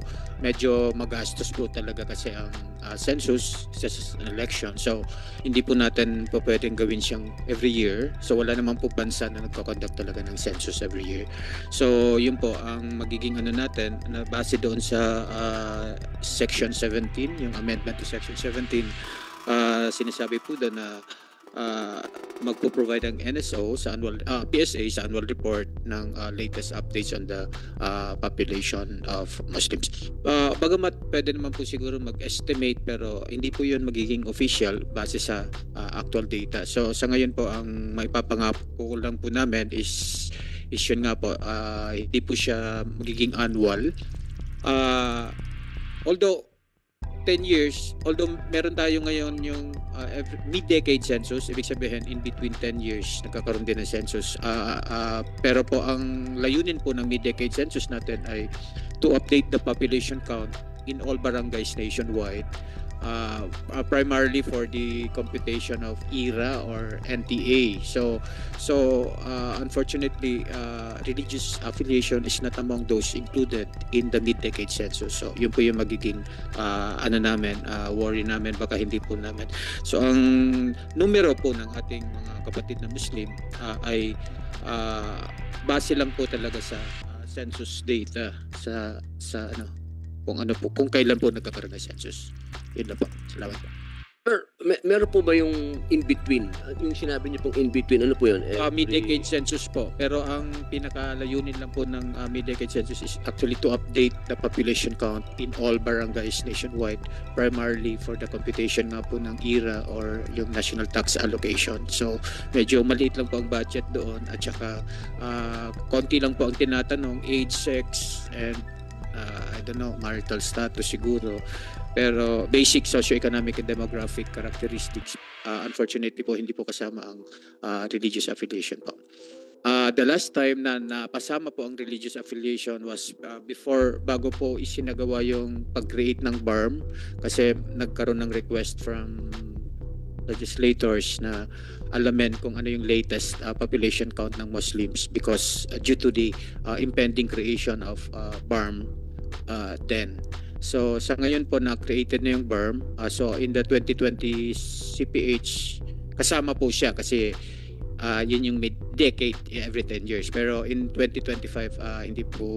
magastos po talaga kasi ang census sa election. So hindi po natin po pwedeng gawin siyang every year. So wala naman po bansa na nagko-conduct talaga ng census every year. So yun po ang magiging ano natin na base doon sa section 17, yung amendment to section 17. Sinasabi po doon na magpo-provide ang NSO sa annual PSA sa annual report ng latest updates on the population of Muslims. Bagamat pwede naman po siguro mag-estimate, pero hindi po 'yun magiging official base sa actual data. So sa ngayon po ang maipapangako lang po namin is yun nga po, hindi po siya magiging annual. Although 10 years, although meron tayo ngayon yung mid-decade census, ibig sabihin in between 10 years nagkakaroon din ng census. Pero po ang layunin po ng mid-decade census natin ay to update the population count in all barangays nationwide, primarily for the computation of ERA or NTA. So unfortunately, religious affiliation is not among those included in the mid-decade census. So yun po yung magiging worry namin, baka hindi po namin. So ang numero po ng ating mga kapatid na Muslim ay base lang po talaga sa census data sa kung kailan po nagkakaroon ng census. Yun na po. Salamat po. Sir, meron po ba yung in-between? Yung sinabi niyo pong in-between, ano po yun? Mid-decade census po. Pero ang pinakalayunin lang po ng mid-decade census is actually to update the population count in all barangays nationwide, primarily for the computation nga po ng ERA or yung national tax allocation. So medyo maliit lang po ang budget doon, at saka konti lang po ang tinatanong, age, sex, and I don't know, marital status siguro. Pero basic socioeconomic and demographic characteristics, unfortunately po hindi po kasama ang religious affiliation po. The last time na napasama po ang religious affiliation was bago po isinagawa yung pag-create ng BARM, kasi nagkaroon ng request from legislators na alamin kung ano yung latest population count ng Muslims, because due to the impending creation of BARM then. So sa ngayon po na-created na yung BARM. So in the 2020 CPH, kasama po siya kasi yun yung mid-decade every 10 years. Pero in 2025, hindi po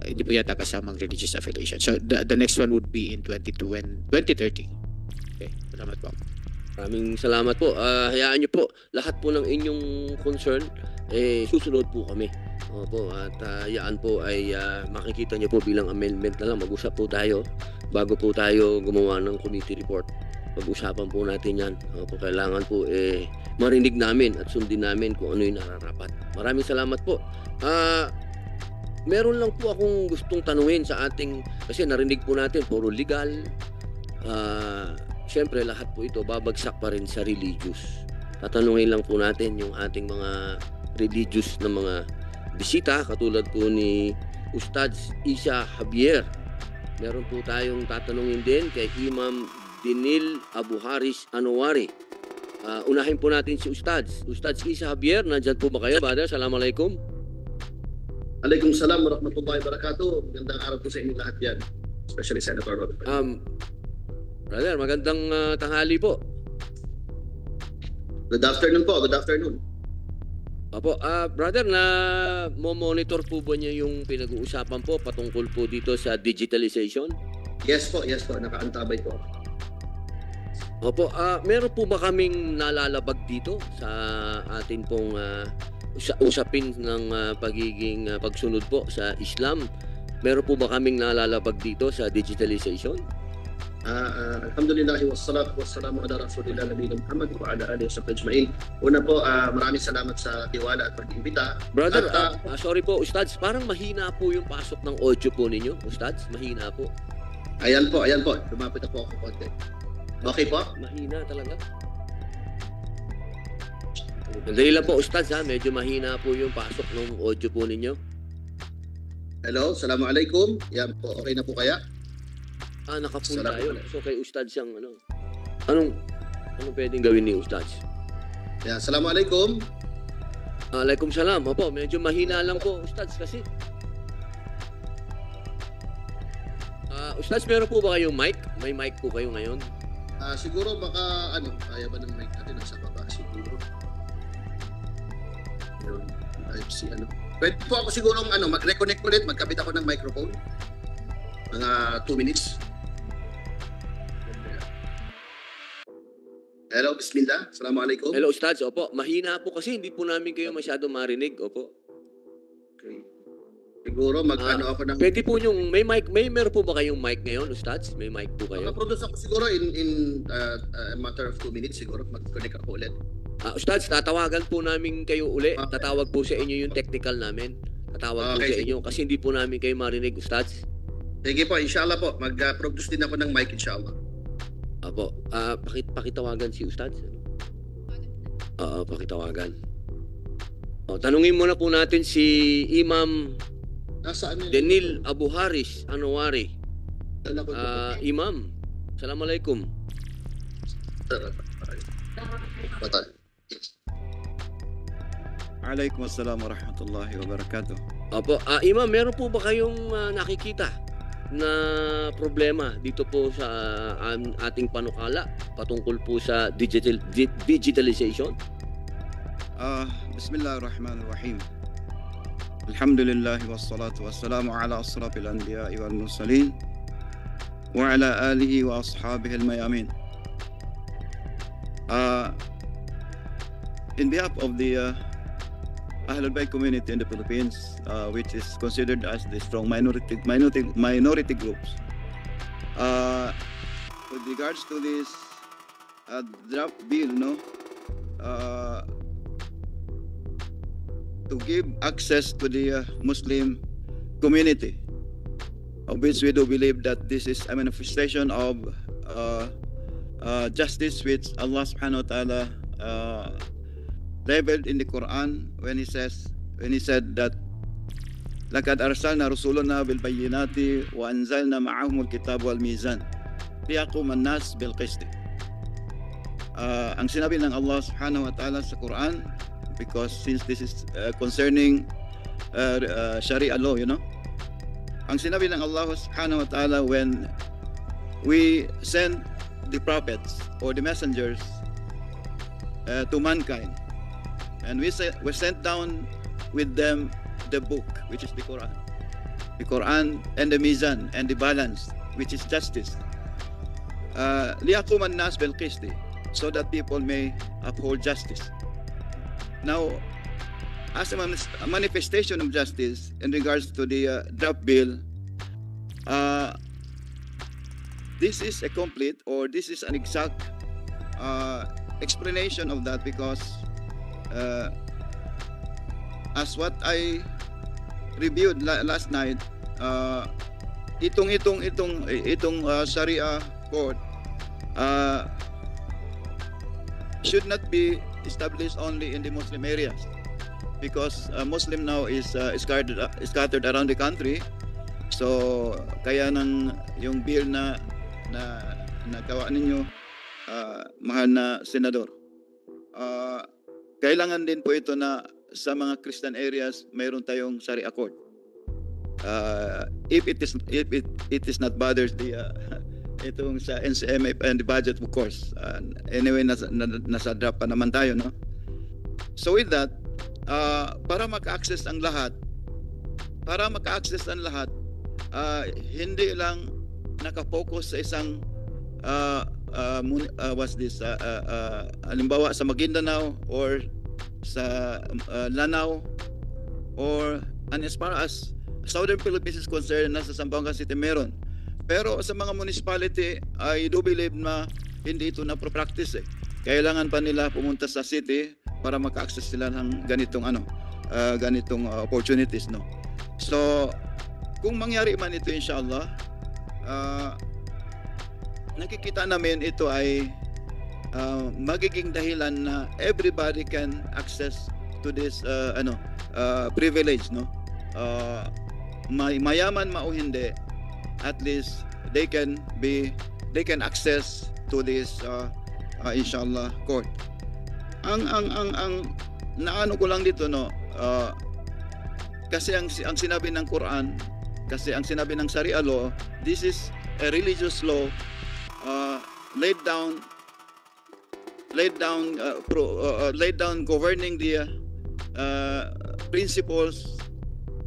hindi po yata kasamang religious affiliation. So the next one would be in 2030. Okay, salamat po. Maraming salamat po. Hayaan niyo po, lahat po ng inyong concern, susunod po kami. Opo, at yan po ay makikita niyo po bilang amendment na lang. Mag-usap po tayo bago po tayo gumawa ng committee report. Pag-usapan po natin yan. Opo, kailangan po marinig namin at sundin namin kung ano yung nararapat. Maraming salamat po. Meron lang po akong gustong tanungin sa ating, kasi narinig po natin, puro legal. Siyempre, lahat po ito babagsak pa rin sa religious. Tatanungin lang po natin yung ating mga religious na mga bisita, katulad po ni Ustadz Isa Javier. Meron po tayong tatanungin din kay Imam Dinil Abu Haris Anwari. Unahin po natin si Ustadz. Ustadz Isa Javier, nandyan po ba kayo, brother? Assalamualaikum. Waalaikumsalam warahmatullahi wabarakatuh. Magandang araw po sa inyo lahat yan. Especially Senator Robert. Brother, magandang tanghali po. Good afternoon po. Good afternoon. Opo, brother, na monitor po ba niya yung pinag-uusapan po patungkol po dito sa digitalization? Yes po. Nakaantabay po. Opo, meron po ba kaming nalalabag dito sa atin pong usapin ng pagiging pagsunod po sa Islam? Meron po ba kaming nalalabag dito sa digitalization? Alhamdulillahi wassalatu wassalamu ala rasulillah nabiyina Muhammad wa ala alihi wa sahbihi. Una po, maraming salamat sa tiwala at pag-imbita. Brother, sorry po, Ustads, parang mahina po yung pasok ng audio po ninyo. Ustads, mahina po. Ayan po. Lumapit na po ako konti. Okay po? Mahina talaga. Dahil lang po, Ustads, medyo mahina po yung pasok ng audio po ninyo. Hello, assalamualaikum. Yan po, okay na po kaya? Naka-full tayo. So kay Ustads siyang anong pwedeng gawin ni Ustads? Yeah, assalamualaikum. Waalaikumsalam. Opo, medyo mahina lang po, Ustads, kasi. Ustads, meron po ba kayong mic? May mic po kayo ngayon? Siguro baka kaya ba ng mic natin nasa baba siguro. Yun, pwede po ako siguro mag-reconnect ulit, magkabit ako ng microphone. Mga 2 minutes. Hello, bismillah. Assalamualaikum. Hello, Ustads. Opo, mahina po kasi hindi po namin kayo masyado marinig. Opo. Okay. Siguro ako ng... Pwede po yung meron po ba kayong mic ngayon, Ustads? May mic po kayo? Makaproduce ako siguro in a matter of 2 minutes siguro. Mag-connect ako ulit. Ustads, tatawagan po namin kayo uli. Okay. Tatawag po sa inyo yung technical namin. Tatawag po sa inyo kasi hindi po namin kayo marinig, Ustads. Sige po, inshallah po. Mag-produce din ako ng mic, inshallah. Apo, pakitawagan si Ustads. Pakitawagan. Tanungin muna po natin si Imam Dinil Abu Haris Anwari. Imam, assalamualaikum. Waalaikumsalam warahmatullahi wabarakatuh. Apo, Imam, meron po ba kayong nakikita na problema dito po sa ating panukala patungkol po sa digitalization? Bismillahirrahmanirrahim. Alhamdulillah wassalatu wassalamu ala asrafil anbiya'i wal mursalin wa ala alihi wa ashabihi al-mayamin. In behalf of the Ahlul Bayt community in the Philippines, which is considered as the strong minority groups. With regards to this draft bill, to give access to the Muslim community, of which we do believe that this is a manifestation of justice which Allah subhanahu wa ta'ala revealed in the Quran when he said that لَقَدْ أَرْسَلْنَا رُسُولَنَا بِالْبَيِّنَاتِ وَأَنْزَلْنَا مَعَهُمُ الْكِتَابَ وَالْمِيزَانَ لِيَقُومَ النَّاسُ بِالْقِسْطِ. Ang sinabi ng Allah subhanahu wa ta'ala sa Quran, because since this is concerning Sharia law, ang sinabi ng Allah subhanahu wa ta'ala when we send the prophets or the messengers to mankind, and we sent down with them the book, which is the Quran. the Quran and the Mizan and the balance, which is justice. لِيَقُومَ النَّاسُ بِالْقِسْطِ, so that people may uphold justice. Now, as a manifestation of justice in regards to the draft bill, this is a complete, or this is an exact explanation of that, because as what I reviewed last night, itong Sharia court should not be established only in the Muslim areas, because Muslim now is scattered around the country. So kaya nang yung bill na nagawa ninyo, mahal na senador, kailangan din po ito na sa mga Christian areas mayroon tayong Sharia court. If it is not bothers the itong sa NCMF and the budget, of course. Anyway, nasa draft pa naman tayo, no? So with that, para maka-access ang lahat, hindi lang nakapokus sa isang halimbawa sa Maguindanao or sa Lanao, or and as far as Southern Philippines is concerned, nasa Zamboanga City meron. Pero sa mga municipality, I do believe na hindi ito na-practice eh. Kailangan pa nila pumunta sa city para maka-access sila ng ganitong opportunities, no. So kung mangyari man ito, inshallah, nakikita namin ito ay magiging dahilan na everybody can access to this privilege, no. Mayaman o hindi, at least they can access to this inshallah court. Ang naano ko lang dito, no, kasi ang sinabi ng Quran, kasi ang sinabi ng Sharia law, this is a religious law laid down governing the principles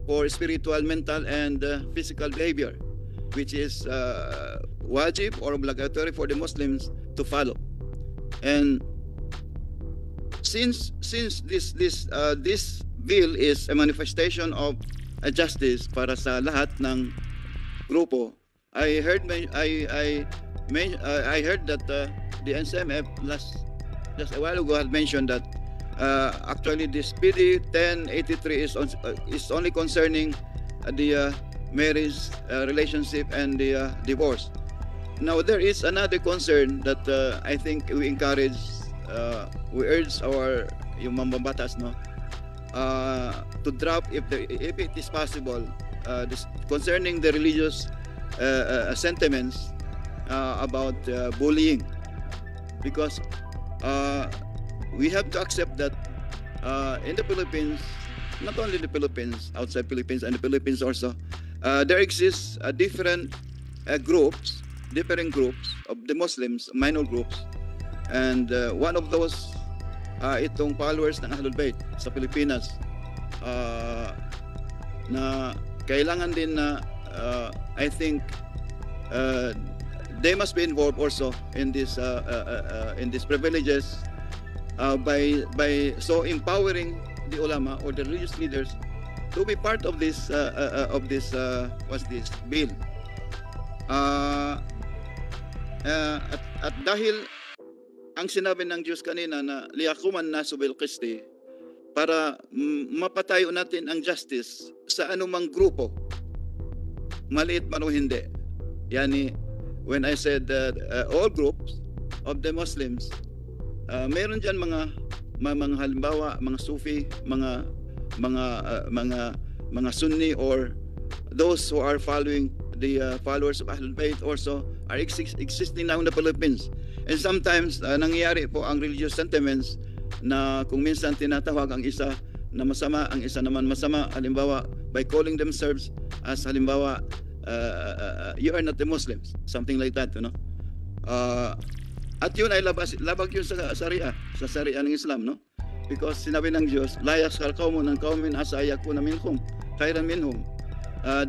for spiritual, mental, and physical behavior, which is wajib or obligatory for the Muslims to follow. And since this bill is a manifestation of a justice para sa lahat ng grupo, I heard that the NCMF just a while ago had mentioned that actually this PD 1083 is only concerning the marriage relationship and the divorce. Now there is another concern that I think we encourage, we urge our yung mambabatas, no, to drop if it is possible, this concerning the religious sentiments about bullying, because we have to accept that in the Philippines, not only the Philippines, outside Philippines and the Philippines also, there exists different groups of the Muslims, minor groups, and one of those itong followers ng Ahlul Bayt sa Pilipinas, na kailangan din na I think they must be involved also in these privileges by so empowering the ulama or the religious leaders to be part of this bill. At dahil ang sinabi ng Diyos kanina na liyakuman nasu bil qisti, para mapatayo natin ang justice sa anumang grupo, maliit man o hindi. Yani, when I said all groups of the Muslims, meron dyan mga halimbawa, mga Sufi, mga Sunni, or those who are following the followers of Ahlul Bayt also are existing now in the Philippines. And sometimes nangyayari po ang religious sentiments na kung minsan tinatawag ang isa na masama, ang isa naman masama, halimbawa by calling themselves as halimbawa you are not the Muslims, something like that, you know. At yun ay labag yun sa Sharia ng Islam, no? Because sinabi ng Diyos, la yaskar qawmun an qawmin asa yakuna minhum khairan minhum.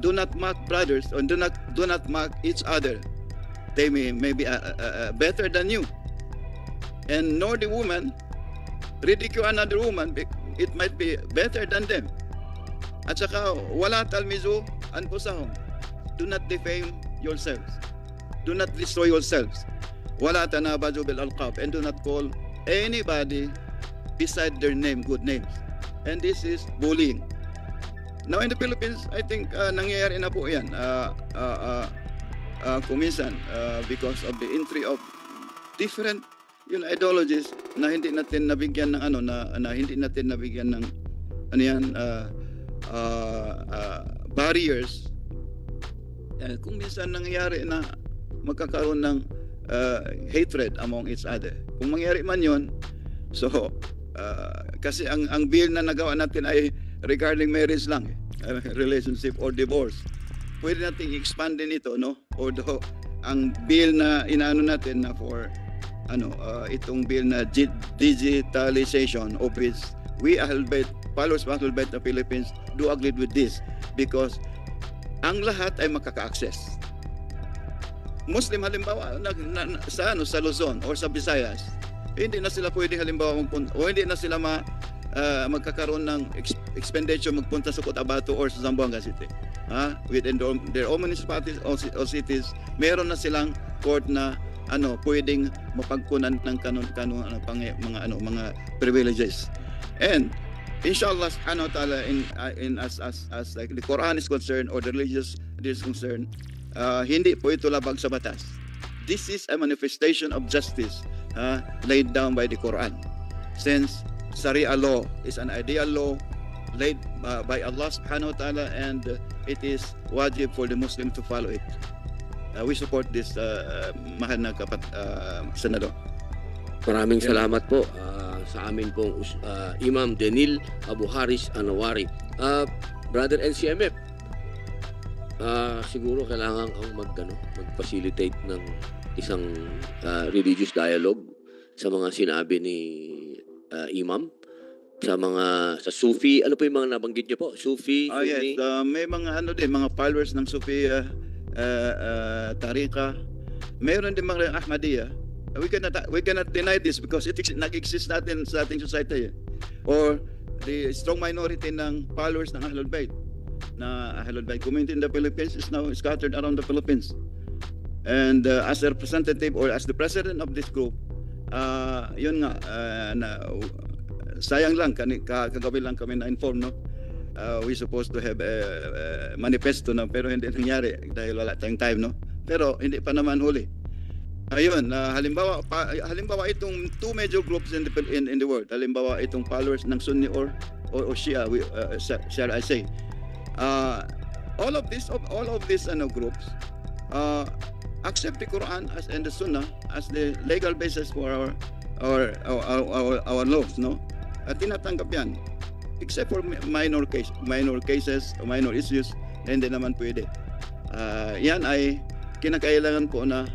do not mock brothers, or do not mock each other. They may be better than you. And nor the woman ridicule another woman, it might be better than them. At saka, wala talmizu anfusahum. Do not defame yourselves. Do not destroy yourselves. Wala tanabaju bil alqab, and do not call anybody beside their name good names. And this is bullying. Now in the Philippines, I think nangyayari na po yan. Kuminsan, because of the entry of different ideologies na hindi natin nabigyan ng na hindi natin nabigyan ng barriers. Kung minsan nangyayari na magkakaroon ng hatred among each other. Kung mangyari man yon, so kasi ang bill na nagawa natin ay regarding marriage lang, relationship or divorce. Pwede nating expand din ito, no? Although ang bill na inaano natin na for itong bill na digitalization of which we followers of Ahlul-Bayt na Philippines do agree with this, because ang lahat ay makaka-access. Muslim halimbawa sa Luzon or sa Visayas, hindi na sila pwede halimbawa magpunta, o hindi na sila magkakaroon ng expenditure magpunta sa Cotabato or sa Zamboanga City. Within their own municipalities or cities, meron na silang court na pwedeng mapagkunan ng mga privileges. And inshallah subhanahu wa ta'ala, as like the Quran is concerned or the religious is concerned, hindi po ito labag sa batas. This is a manifestation of justice laid down by the Quran. Since Sharia law is an ideal law laid by Allah subhanahu wa ta'ala, and it is wajib for the Muslim to follow it. We support this mahal na senador. Maraming salamat po sa amin pong Imam Denil Abu Haris Anawari. Brother NCMF, siguro kailangan kang mag-facilitate ng isang religious dialogue sa mga sinabi ni Imam, sa Sufi. Ano po yung mga nabanggit niyo po? Sufi? Yes, may mga mga followers ng Sufi Tariqa. Meron din mga Ahmadiyya. We cannot deny this because it nag-exist natin sa ating society. Or the strong minority ng followers ng Ahlul Bayt. Na Ahlul Bayt community in the Philippines is now scattered around the Philippines. And as a representative or as the president of this group, yun nga, sayang lang, kagabi lang kami na-inform, no? We supposed to have a manifesto na, pero hindi nangyari dahil wala tayong time, no? Pero hindi pa naman huli. Ayun, halimbawa itong two major groups in the world, halimbawa itong followers ng Sunni or Shia, shall I say, all of these groups accept the Quran and the Sunnah as the legal basis for our laws, no? At tinatanggap yan, except for minor cases or minor issues na hindi naman pwede. Yan ay kinakailangan po na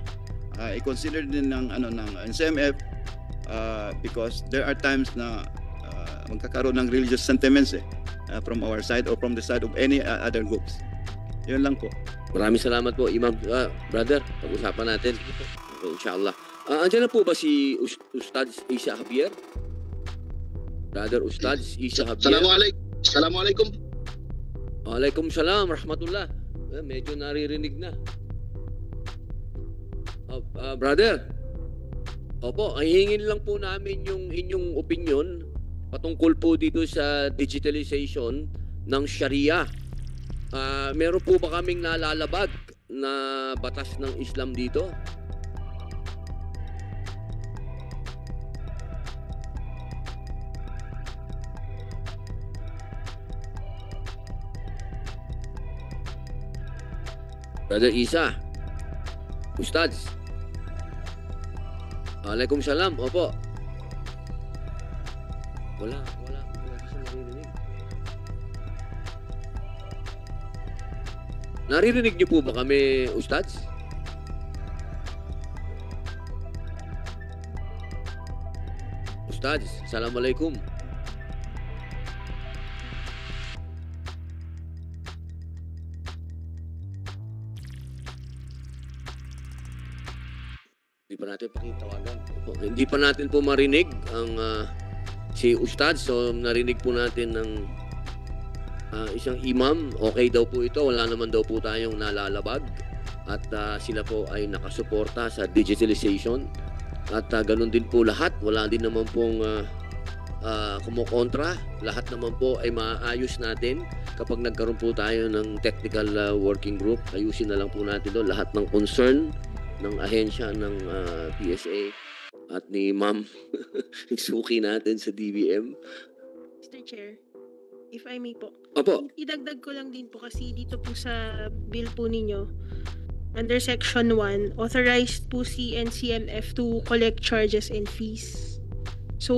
i-consider din ng NCMF, because there are times na magkakaroon ng religious sentiments from our side or from the side of any other groups. Yun lang po. Maraming salamat po, Imam. Brother, pag-usapan natin. Okay, inshallah. Andiyan na po ba si Ustad Isa Javier? Brother Ustad Isa Javier. Assalamualaikum. Waalaikumsalam, rahmatullah. Medyo naririnig na. Brother, opo, ang hingin lang po namin yung inyong opinion patungkol po dito sa digitalization ng Sharia. Meron po ba kaming nalalabag na batas ng Islam dito? Brother Isa, Ustads. Waalaikumsalam, opo. Wala siya naririnig. Naririnig niyo po ba kami, Ustads? Ustads, assalamualaikum. natin pakitawagan. Hindi pa natin po marinig ang si Ustad. So narinig po natin ng isang imam. Okay daw po ito. Wala naman daw po tayong nalalabag. At sila po ay nakasuporta sa digitalization. At ganun din po lahat. Wala din naman pong kumukontra. Lahat naman po ay maayos natin. Kapag nagkaroon po tayo ng technical working group, ayusin na lang po natin doon lahat ng concern ng ahensya ng PSA at ni Ma'am Suki natin sa DBM. Mr. Chair, if I may po. Opo. Idagdag ko lang din po kasi dito po sa bill po ninyo, under Section 1, authorized po si NCMF to collect charges and fees. So,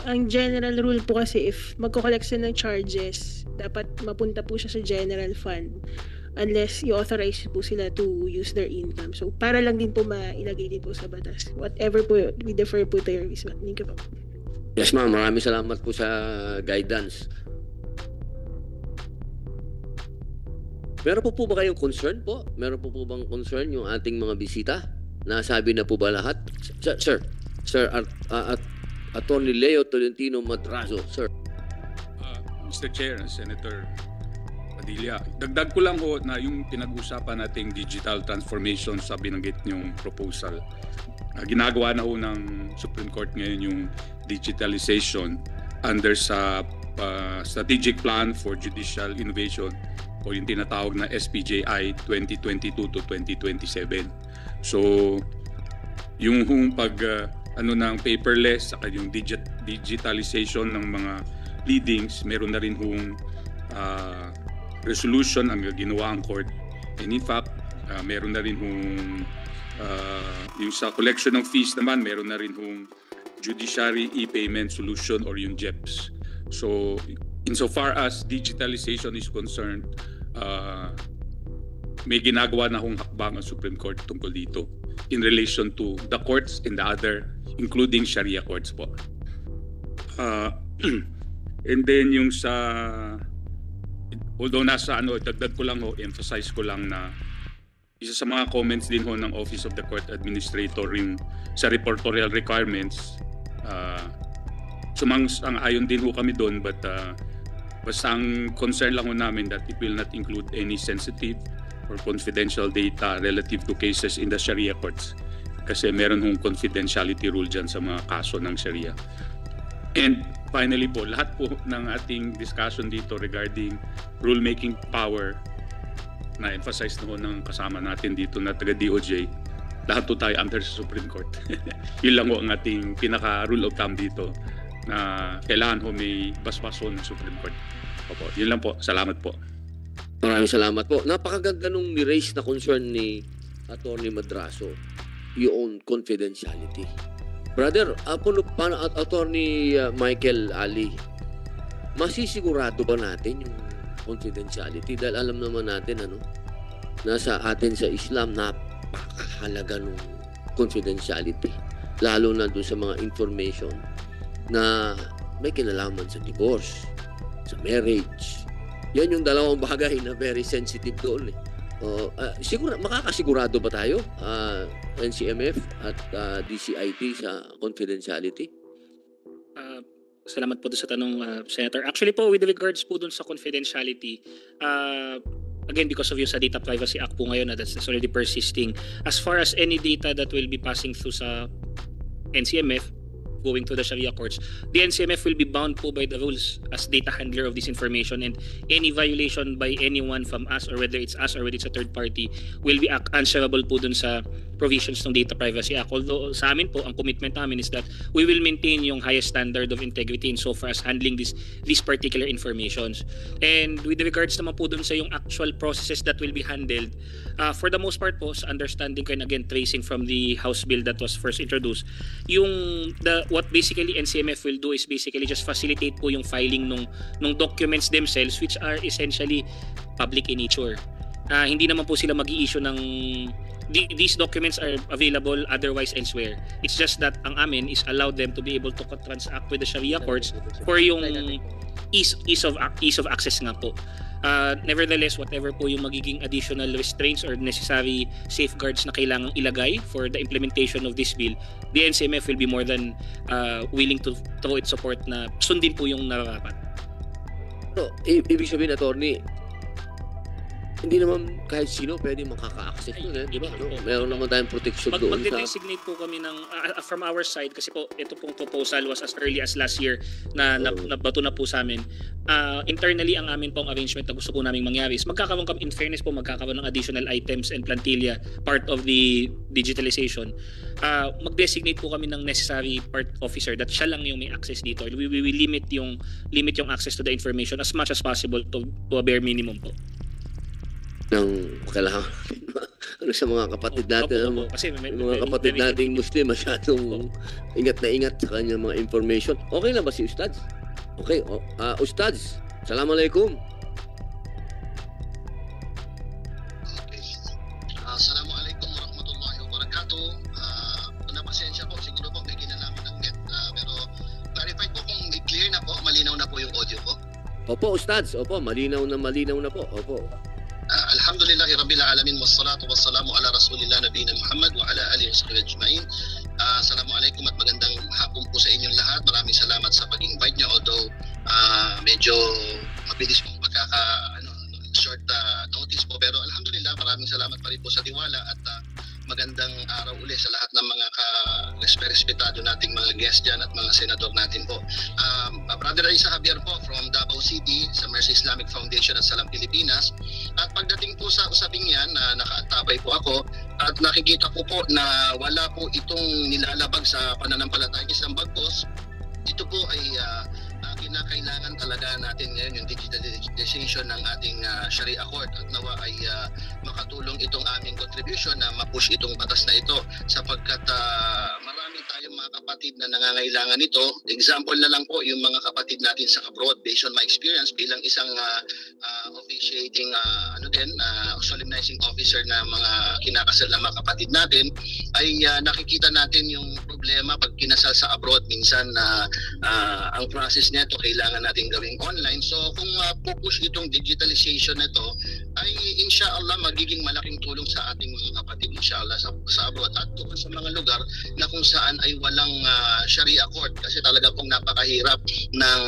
ang general rule po kasi if magko-collect sila ng charges, dapat mapunta po siya sa general fund unless i-authorize po sila to use their income. So, para lang din po mailagay din po sa batas. Whatever po, we defer po to your wisdom. Thank you po. Yes ma'am, maraming salamat po sa guidance. Meron po ba kayong concern po? Meron po bang concern yung ating mga bisita? Nasabi na po ba lahat? Sir, Attorney Leo Tolentino Madrazo, sir. Mr. Chair, Senator Padilla, dagdag ko lang ho na yung pinag-usapan nating digital transformation sa binanggit niyong proposal. Ginagawa na ho ng Supreme Court ngayon yung digitalization under sa Strategic Plan for Judicial Innovation o yung tinatawag na SPJI 2022 to 2027. So, yung ng paperless saka yung digitalization ng mga pleadings, meron na rin hong resolution ang ginawa ang court. And in fact, meron na rin hong yung sa collection ng fees naman, meron na rin hong judiciary e-payment solution or yung JEPS. So insofar as digitalization is concerned, may ginagawa na hong hakbang ang Supreme Court tungkol dito in relation to the courts and the other, including Sharia courts po. And then yung sa, although nasa dagdag ko lang ho, emphasize ko lang na isa sa mga comments din ho ng Office of the Court Administrator rin sa reportorial requirements, ayon din ho kami doon, but basta ang concern lang ho namin that it will not include any sensitive or confidential data relative to cases in the Sharia courts kasi meron hong confidentiality rule dyan sa mga kaso ng Sharia. And finally po, lahat po ng ating discussion dito regarding rulemaking power na emphasize na ho ng kasama natin dito na taga-DOJ, lahat po tayo under sa Supreme Court. Yun lang ho ang ating pinaka-rule of thumb dito na kailangan ho may basbaso ng Supreme Court. Opo, yun lang po. Salamat po. Maraming salamat po. Napakaganda nung ni-raise na concern ni Attorney Madrazo, yung confidentiality. Brother, Attorney Michael Ali, masisigurado ba natin yung confidentiality? Dahil alam naman natin, nasa atin sa Islam, napakahalaga nung confidentiality. Lalo na doon sa mga information na may kinalaman sa divorce, sa marriage. Yan yung dalawang bagay na very sensitive doon. Siguro, makakasigurado ba tayo, NCMF at DCIT sa confidentiality? Salamat po sa tanong, Senator. Actually po, with regards po dun sa confidentiality, again, because of yung sa Data Privacy Act po ngayon, that's already persisting. As far as any data that will be passing through sa NCMF, going to the Sharia courts, the NCMF will be bound po by the rules as data handler of this information, and any violation by anyone from us, or whether it's us or whether it's a third party, will be answerable po dun sa provisions ng Data Privacy Act. Although sa amin po, ang commitment namin is that we will maintain yung highest standard of integrity in so far as handling these particular informations. And with regards naman po dun sa yung actual processes that will be handled, for the most part po, sa understanding ko, and again, tracing from the House bill that was first introduced, what basically NCMF will do is basically just facilitate po yung filing nung documents themselves, which are essentially public in nature. Hindi naman po sila mag-i-issue ng these documents are available otherwise elsewhere. It's just that ang amin is allow them to be able to transact with the Sharia courts for yung ease of access nga po. Nevertheless, whatever po yung magiging additional restraints or necessary safeguards na kailangang ilagay for the implementation of this bill, the NCMF will be more than willing to throw its support na sundin po yung nararapat. So, ibig sabihin, attorney, hindi naman kahit sino pwede makaka-access doon, eh, di ba? No? Meron naman tayong protection doon sa... Mag-designate po kami ng, from our side, kasi po ito pong proposal was as early as last year na nabato na po sa amin. Internally, ang amin pong arrangement na gusto po namin mangyari is magkakaroon kami, in fairness po, magkakaroon ng additional items and plantilla part of the digitalization. Mag-designate po kami ng necessary part officer that siya lang yung may access dito. We will limit yung access to the information as much as possible to a bare minimum po. Ng kailangan ano sa mga kapatid natin, Kasi mga kapatid nating Muslim masyadong ingat na ingat sa kanyang mga information. Okay na ba si Ustads? Okay, Ustads, Assalamualaikum. Assalamualaikum warahmatullahi wabarakatuh. Pasensya po, siguro po may kinalaman ng net, pero clarify po kung clear na po, malinaw na po yung audio ko. Opo, Ustads, opo, malinaw na po. Opo. Alhamdulillahi Rabbil Alamin wassalatu wassalamu ala Rasulillah Nabiyina Muhammad wa ala alihi wa sahbihi ajma'in. Assalamualaikum at magandang hapon po sa inyong lahat. Maraming salamat sa pag-invite nyo, although medyo mabilis pong short notice po, pero alhamdulillah maraming salamat pa rin po sa tiwala at magandang araw ulit sa lahat ng mga respetado nating mga guests dyan at mga senador natin po. Brother Isa Javier po from Davao City sa Mercy Islamic Foundation at Salam Pilipinas. At pagdating po sa usaping yan, nakaantabay po ako at nakikita ko po na wala po itong nilalabag sa pananampalatayang Islam, bagkus ito po ay kinakailangan talaga natin ngayon yung digitalization ng ating Sharia Court at nawa ay makatulong itong aming contribution na ma-push itong batas na ito sapagkat marami tayong mga kapatid na nangangailangan nito. Example na lang po yung mga kapatid natin sa abroad based on my experience bilang isang officiating solemnizing officer na mga kinakasal na mga kapatid natin ay nakikita natin yung problema pag kinasal sa abroad. Minsan ang process nito kailangan natin gawing online. So kung pupush itong digitalization nito ay inshallah magiging malaking tulong sa ating mga kapatid inshallah sa abroad at doon sa mga lugar na kung saan ay walang Sharia Court, kasi talaga pong napakahirap ng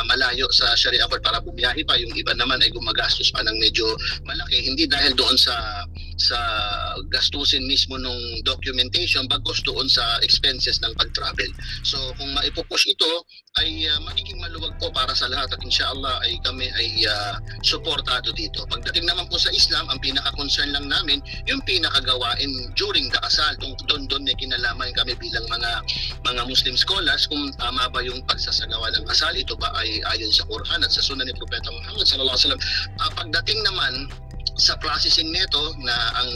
malayo sa Sharia Court para bumiyahe pa. Yung iba naman ay gumagastos pa ng medyo malaki, hindi dahil doon sa gastusin mismo nung documentation, bagkus doon sa expenses ng pag-travel. So kung maipupush ito ay magiging maluwag po para sa lahat at inshallah ay kami ay suportado dito. Pagdating naman po sa Islam, ang pinaka-concern lang namin yung pinakagawain during the kasal. Doon may kinalaman kami bilang mga Muslim scholars kung tama ba yung pagsasagawa ng kasal. Ito ba ay ayon sa Quran at sa Sunnah ni Propeta Muhammad sallallahu alaihi wasallam. Pagdating naman sa processing nito na ang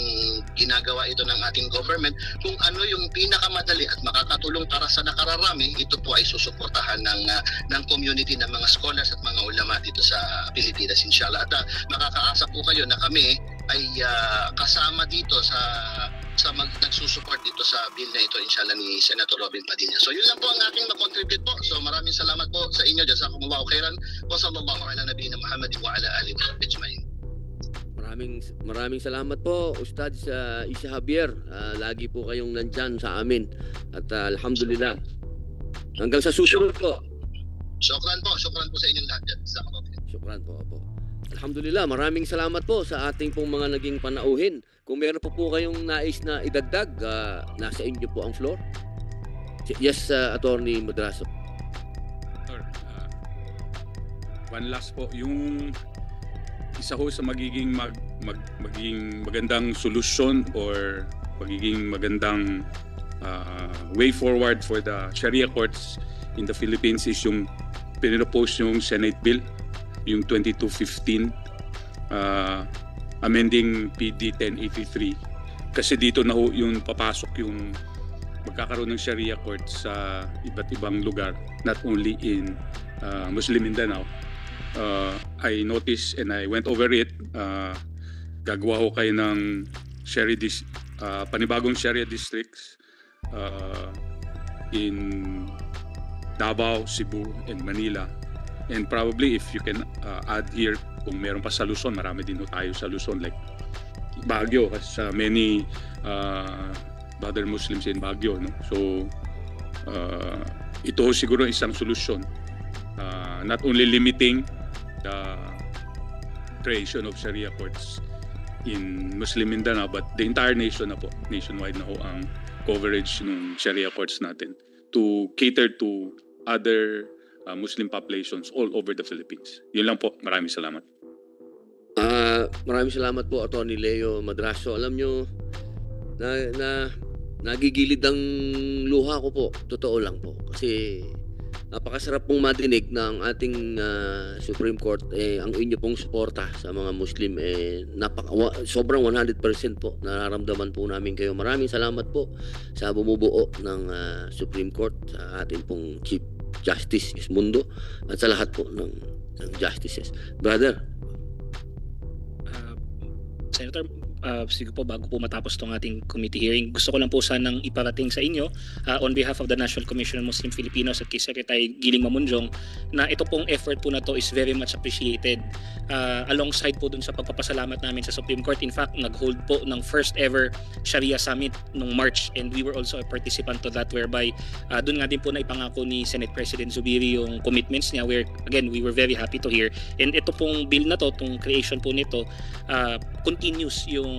ginagawa ito ng ating government, kung ano yung pinakamadali at makakatulong para sa nakararami, ito po ay susuportahan ng community ng mga scholars at mga ulama dito sa Pilipinas inshallah. At makakaasa po kayo na kami ay kasama dito sa nagsusupport dito sa bill na ito inshallah ni Senator Robin Padilla. So yun lang po ang aking ma-contribute po. So maraming salamat po sa inyo. Jazakumullahu khairan. Wa sallallahu ala nabiyina Muhammad wa ala alihi wa sahbihi ajma'in. Maraming salamat po, Ustads Isa Javier. Lagi po kayong nandyan sa amin. At alhamdulillah. Hanggang sa susunod po. Shukran po sa inyong lahat. Shukran po. Alhamdulillah, maraming salamat po sa ating pong mga naging panauhin. Kung meron po kayong nais na idagdag, nasa inyo po ang floor. Yes, Attorney Madraso. One last po, yung isa ho sa magiging magiging magandang solution or magiging magandang way forward for the Sharia courts in the Philippines is yung pinropose yung Senate bill, yung 2215 amending PD 1083, kasi dito na ho yung papasok yung magkakaroon ng Sharia court sa iba't ibang lugar, not only in Muslim Mindanao. I noticed and I went over it. Gagawa ho kayo ng panibagong Sharia districts in Davao, Cebu, and Manila. And probably if you can add here, kung meron pa sa Luzon, marami din tayo sa Luzon, like Baguio, kasi many brother Muslims in Baguio, no? So ito siguro isang solusyon, not only limiting the creation of Sharia courts in Muslim Mindanao, but the entire nation na po, nationwide na ho ang coverage ng Sharia courts natin to cater to other Muslim populations all over the Philippines. Yun lang po. Maraming salamat. Maraming salamat po, Atty. Leo Madrazo. Alam nyo, nagigilid ang luha ko po. Totoo lang po. Kasi napakasarap pong madinig na ang ating Supreme Court, ang inyo pong suporta sa mga Muslim, sobrang 100% po. Nararamdaman po namin kayo. Maraming salamat po sa bumubuo ng Supreme Court, sa ating pong Chief Justice Mundo, at sa lahat po ng justices. Brother. Senator, sige po, bago po matapos itong ating committee hearing, gusto ko lang po sanang iparating sa inyo on behalf of the National Commission on Muslim Filipinos at kay Secretary Giling Mamunjong na ito pong effort po na to is very much appreciated alongside po dun sa pagpapasalamat namin sa Supreme Court. In fact, nag-hold po ng first ever Sharia Summit nung March, and we were also a participant to that, whereby dun nga din po na ipangako ni Senate President Zubiri yung commitments niya, where again we were very happy to hear. And ito pong bill na to, itong creation po nito, continues yung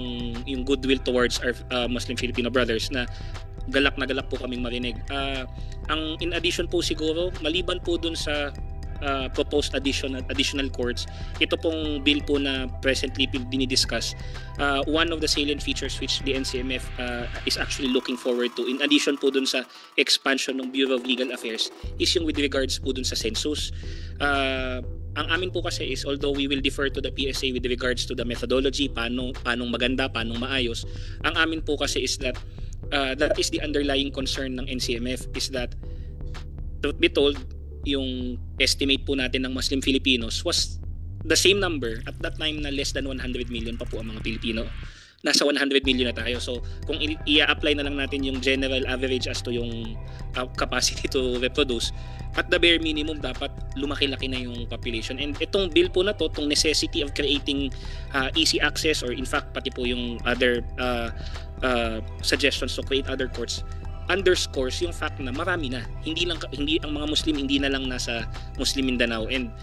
goodwill towards our Muslim Filipino brothers na galak po kaming marinig. Ang in addition po siguro, maliban po dun sa proposed additional courts, ito pong bill po na presently dinidiscuss, one of the salient features which the NCMF is actually looking forward to, in addition po dun sa expansion ng Bureau of Legal Affairs, is yung with regards po dun sa census. Ang amin po kasi is, although we will defer to the PSA with regards to the methodology, paanong maganda, paanong maayos, ang amin po kasi is that that is the underlying concern ng NCMF, is that, truth be told, yung estimate po natin ng Muslim Filipinos was the same number at that time na less than 100 million pa po ang mga Pilipino. Nasa 100 million na tayo. So kung i-apply na lang natin yung general average as to yung capacity to reproduce, at the bare minimum dapat lumaki-laki na yung population. And itong bill po na to, itong necessity of creating easy access, or in fact pati po yung other suggestions to create other courts, underscores yung fact na marami na, hindi ang mga Muslim hindi na lang nasa Muslim Mindanao. And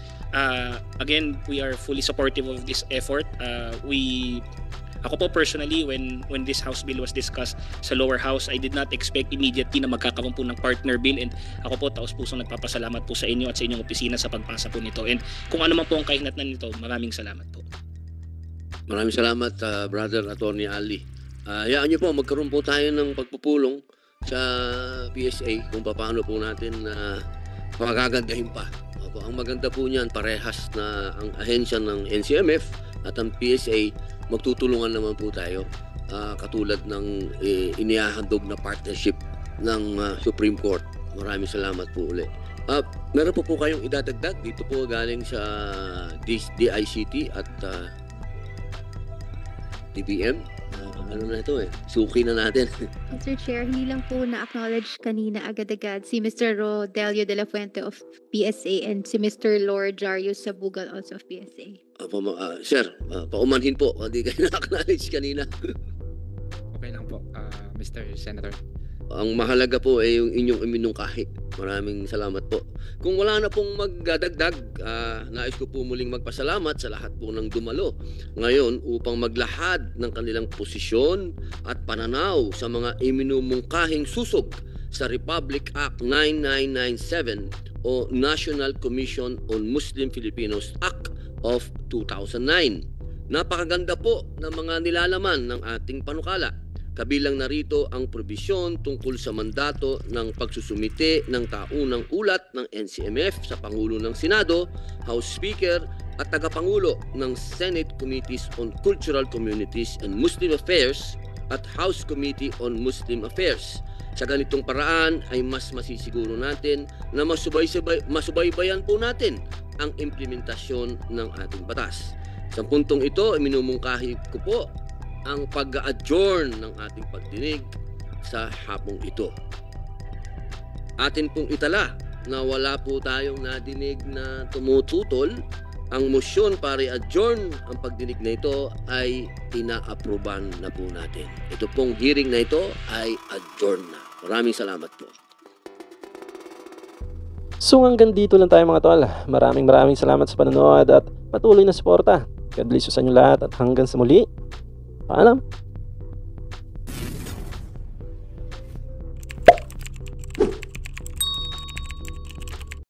again, we are fully supportive of this effort. Ako po personally, when this House bill was discussed sa lower house, I did not expect immediately na magkakaroon po ng partner bill, and ako po taos-pusong nagpapasalamat po sa inyo at sa inyong opisina sa pagpasa po nito. And kung ano man po ang kahinatnan nito, maraming salamat po. Maraming salamat, Brother Atty. Ali. Hayaan niyo po, magkaroon po tayo ng pagpupulong sa PSA kung paano po natin magagandahin pa. Ang maganda po niyan, parehas na ang ahensya ng NCMF at ang PSA, magtutulungan naman po tayo, katulad ng inihahandog na partnership ng Supreme Court. Maraming salamat po ulit. Meron po kayong idadagdag dito po galing sa DICT at DBM? Ano na ito suki na natin. Mr. Chair, hindi lang po na-acknowledge kanina agad-agad si Mr. Rodelio de la Fuente of PSA and si Mr. Lord Jarius Sabugal also of PSA. Sir, paumanhin po. Hindi kayo na-acknowledge kanina. Okay lang po, Mr. Senator. Ang mahalaga po ay yung inyong iminungkahi. Maraming salamat po. Kung wala na pong magdadagdag, nais ko po muling magpasalamat sa lahat po ng dumalo ngayon upang maglahad ng kanilang posisyon at pananaw sa mga iminumungkahing susog sa Republic Act 9997 o National Commission on Muslim Filipinos Act of 2009. Napakaganda po ng mga nilalaman ng ating panukala. Kabilang narito ang probisyon tungkol sa mandato ng pagsusumite ng taunang ulat ng NCMF sa Pangulo ng Senado, House Speaker at tagapangulo ng Senate Committees on Cultural Communities and Muslim Affairs at House Committee on Muslim Affairs. Sa ganitong paraan ay mas masisiguro natin na masubaybayan po natin ang implementasyon ng ating batas. Sa puntong ito, minumungkahi ko po ang pag-adjourn ng ating pagdinig sa hapong ito. Atin pong itala na wala po tayong nadinig na tumututol, ang motion para i-adjourn ang pagdinig na ito ay ina-approvean na po natin. Ito pong hearing na ito ay adjourn na. Maraming salamat po. So hanggang dito lang tayo mga tol. Maraming salamat sa panonood at patuloy na suporta. God bless you sa inyo lahat at hanggang sa muli. Paalam!